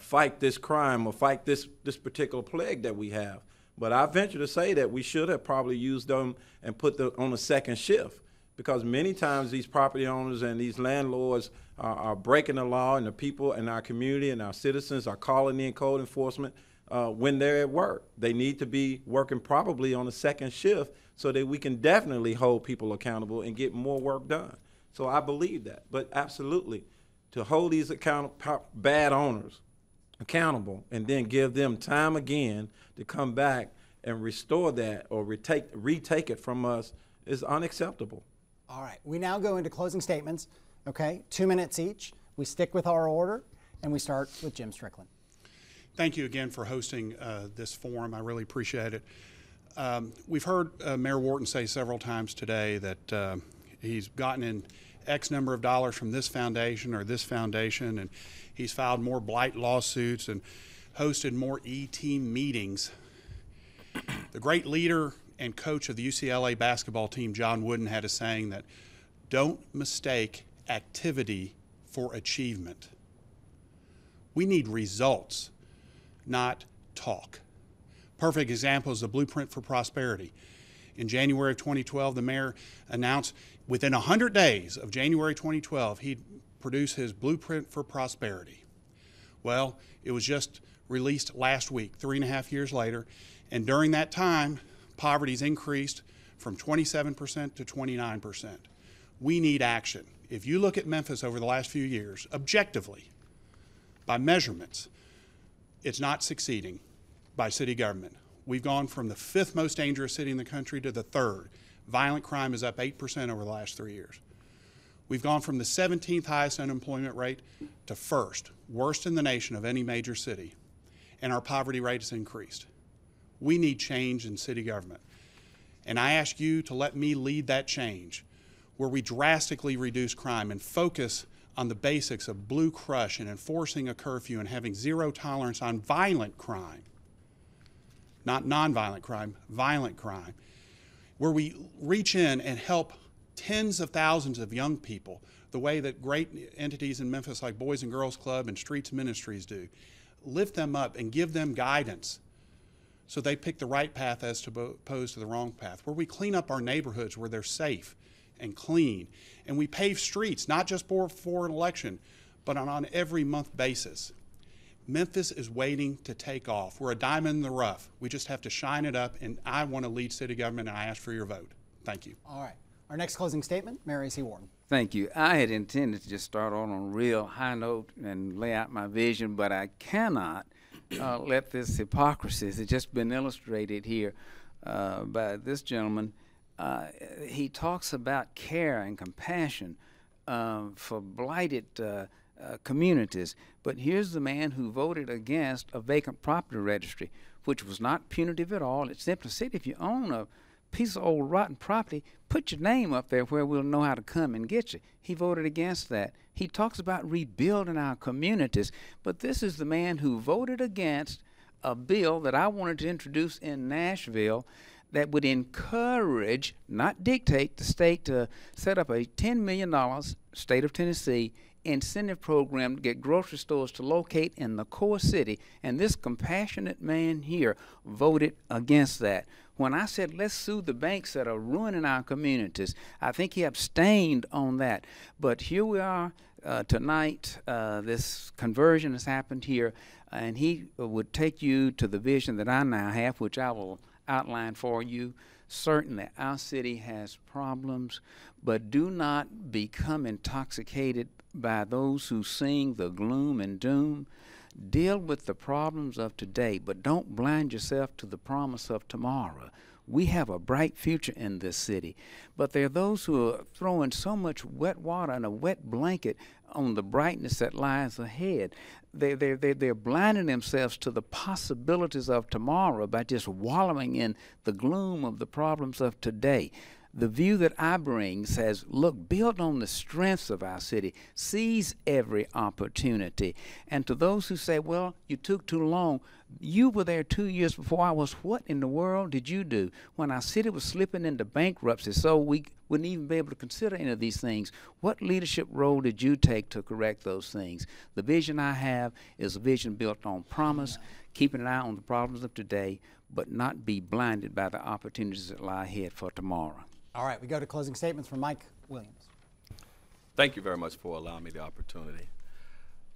fight this crime or fight this particular plague that we have. But I venture to say that we should have probably used them and put them on a second shift, because many times these property owners and these landlords are breaking the law, and the people in our community and our citizens are calling in code enforcement when they're at work. They need to be working probably on a second shift so that we can definitely hold people accountable and get more work done. So I believe that. But absolutely, to hold these bad owners accountable and then give them time again to come back and restore that or retake it from us is unacceptable. All right, we now go into closing statements, okay? 2 minutes each. We stick with our order, and we start with Jim Strickland. Thank you again for hosting this forum. I really appreciate it. We've heard Mayor Wharton say several times today that he's gotten in X number of dollars from this foundation or this foundation, and he's filed more blight lawsuits and hosted more E-team meetings. The great leader and coach of the UCLA basketball team, John Wooden, had a saying that don't mistake activity for achievement. We need results, not talk. Perfect example is the Blueprint for Prosperity. In January of 2012, the mayor announced within 100 days of January 2012, he'd produce his Blueprint for Prosperity. Well, it was just released last week, 3.5 years later, and during that time, poverty's increased from 27% to 29%. We need action. If you look at Memphis over the last few years, objectively, by measurements, it's not succeeding by city government. We've gone from the 5th most dangerous city in the country to the 3rd. Violent crime is up 8% over the last 3 years. We've gone from the 17th highest unemployment rate to 1st, worst in the nation of any major city, and our poverty rate has increased. We need change in city government. And I ask you to let me lead that change, where we drastically reduce crime and focus on the basics of Blue Crush and enforcing a curfew and having zero tolerance on violent crime. Not nonviolent crime, violent crime. Where we reach in and help tens of thousands of young people the way that great entities in Memphis like Boys and Girls Club and Streets Ministries do. Lift them up and give them guidance so they pick the right path as opposed to the wrong path. Where we clean up our neighborhoods where they're safe and clean. And we pave streets, not just for an election, but on an every month basis. Memphis is waiting to take off. We're a diamond in the rough. We just have to shine it up, and I want to lead city government, and I ask for your vote. Thank you. All right. Our next closing statement, Mayor A.C. Wharton. Thank you. I had intended to just start on a real high note and lay out my vision, but I cannot let this hypocrisy that's just been illustrated here by this gentleman. He talks about care and compassion for blighted communities, but here's the man who voted against a vacant property registry, which was not punitive at all. It simply said if you own a piece of old rotten property, put your name up there where we'll know how to come and get you. He voted against that. He talks about rebuilding our communities, but this is the man who voted against a bill that I wanted to introduce in Nashville that would encourage, not dictate, the state to set up a $10 million state of Tennessee incentive program to get grocery stores to locate in the core city. And this compassionate man here voted against that. When I said let's sue the banks that are ruining our communities, I think he abstained on that. But here we are tonight. This conversion has happened here, and he would take you to the vision that I now have, which I will outline for you. Certainly our city has problems, but do not become intoxicated by those who sing the gloom and doom. Deal with the problems of today, but don't blind yourself to the promise of tomorrow. We have a bright future in this city, but there are those who are throwing so much wet water and a wet blanket on the brightness that lies ahead. They're blinding themselves to the possibilities of tomorrow by just wallowing in the gloom of the problems of today. The view that I bring says, look, build on the strengths of our city, seize every opportunity. And to those who say, well, you took too long, you were there 2 years before I was. What in the world did you do when our city was slipping into bankruptcy so we wouldn't even be able to consider any of these things? What leadership role did you take to correct those things? The vision I have is a vision built on promise, keeping an eye on the problems of today, but not be blinded by the opportunities that lie ahead for tomorrow. All right, we go to closing statements from Mike Williams. Thank you very much for allowing me the opportunity.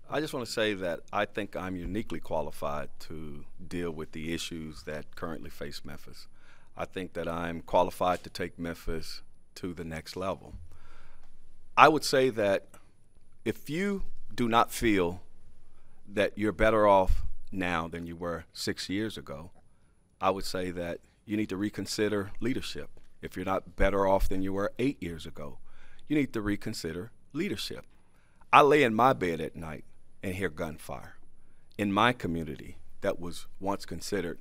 I just want to say that I think I'm uniquely qualified to deal with the issues that currently face Memphis. I think that I'm qualified to take Memphis to the next level. I would say that if you do not feel that you're better off now than you were 6 years ago, I would say that you need to reconsider leadership. If you're not better off than you were 8 years ago, you need to reconsider leadership. I lay in my bed at night and hear gunfire in my community that was once considered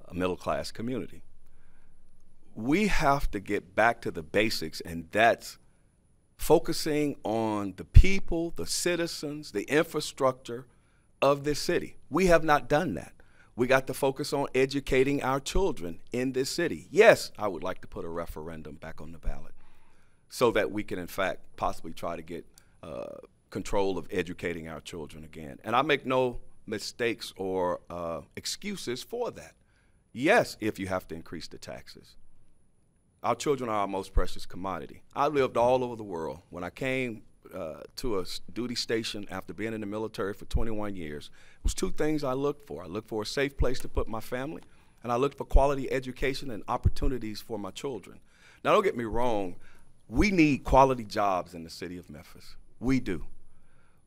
a middle-class community. We have to get back to the basics, and that's focusing on the people, the citizens, the infrastructure of this city. We have not done that. We got to focus on educating our children in this city. Yes, I would like to put a referendum back on the ballot so that we can, in fact, possibly try to get control of educating our children again. And I make no mistakes or excuses for that. Yes, if you have to increase the taxes. Our children are our most precious commodity. I lived all over the world. When I came to a duty station after being in the military for 21 years, it was two things I looked for. I looked for a safe place to put my family, and I looked for quality education and opportunities for my children. Now, don't get me wrong, we need quality jobs in the city of Memphis. We do.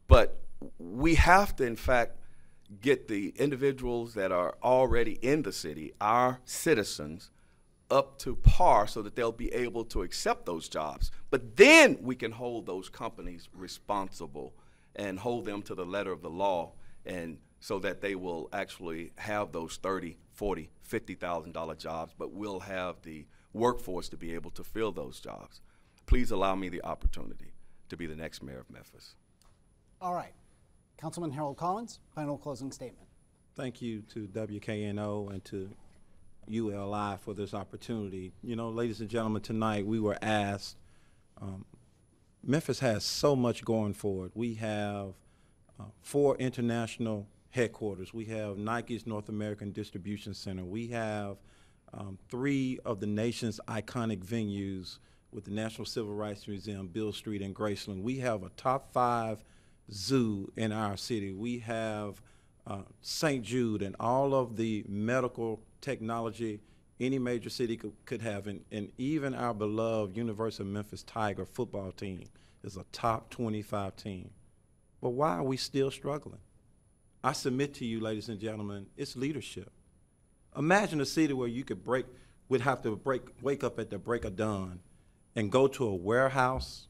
But we have to, in fact, get the individuals that are already in the city, our citizens, up to par so that they'll be able to accept those jobs. But then we can hold those companies responsible and hold them to the letter of the law, and so that they will actually have those $30,000, $40,000, $50,000 jobs, but we'll have the workforce to be able to fill those jobs. Please allow me the opportunity to be the next mayor of Memphis. All right. Councilman Harold Collins, final closing statement. Thank you to WKNO and to ULI for this opportunity. You know, ladies and gentlemen, tonight we were asked, Memphis has so much going for it. We have 4 international headquarters. We have Nike's North American Distribution Center. We have 3 of the nation's iconic venues with the National Civil Rights Museum, Beale Street, and Graceland. We have a top 5 zoo in our city. We have St. Jude and all of the medical technology any major city could have, and even our beloved University of Memphis Tiger football team is a top 25 team. But why are we still struggling? I submit to you, ladies and gentlemen, it's leadership. Imagine a city where you could wake up at the break of dawn and go to a warehouse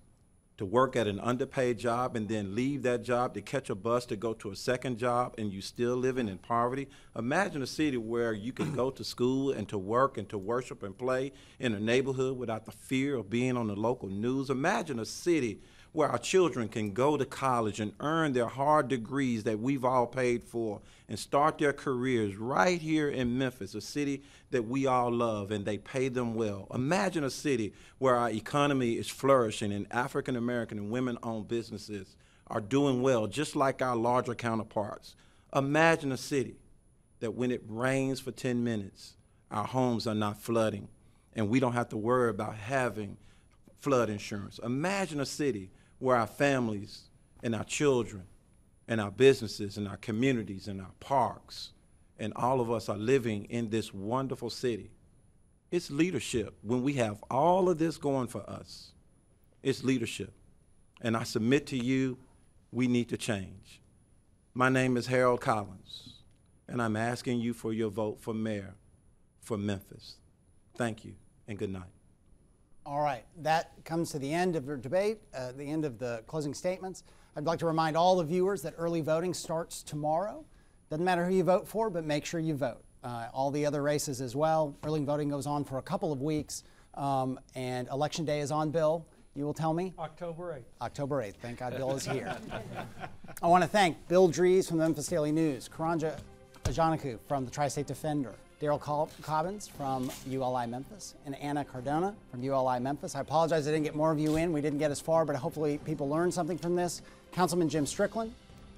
to work at an underpaid job and then leave that job to catch a bus to go to a second job, and you still living in poverty. Imagine a city where you can go to school and to work and to worship and play in a neighborhood without the fear of being on the local news. Imagine a city where our children can go to college and earn their hard degrees that we've all paid for and start their careers right here in Memphis, a city that we all love, and they pay them well. Imagine a city where our economy is flourishing and African American and women-owned businesses are doing well, just like our larger counterparts. Imagine a city that when it rains for 10 minutes, our homes are not flooding, and we don't have to worry about having flood insurance. Imagine a city where our families and our children and our businesses and our communities and our parks and all of us are living in this wonderful city. It's leadership. When we have all of this going for us, it's leadership. And I submit to you, we need to change. My name is Harold Collins, and I'm asking you for your vote for mayor for Memphis. Thank you, and good night. All right, that comes to the end of your debate, the end of the closing statements. I'd like to remind all the viewers that early voting starts tomorrow. Doesn't matter who you vote for, but make sure you vote. All the other races as well. Early voting goes on for a couple of weeks, and Election Day is on, Bill. You will tell me? October 8th. October 8th. Thank God Bill is here. I want to thank Bill Dries from the Memphis Daily News, Karanja Ajanaku from the Tri-State Defender, Daryl Cobbins from ULI Memphis, and Anna Cardona from ULI Memphis. I apologize I didn't get more of you in. We didn't get as far, but hopefully people learned something from this. Councilman Jim Strickland,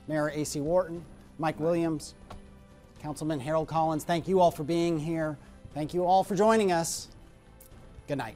Mayor A.C. Wharton, Mike Williams, Councilman Harold Collins, thank you all for being here. Thank you all for joining us. Good night.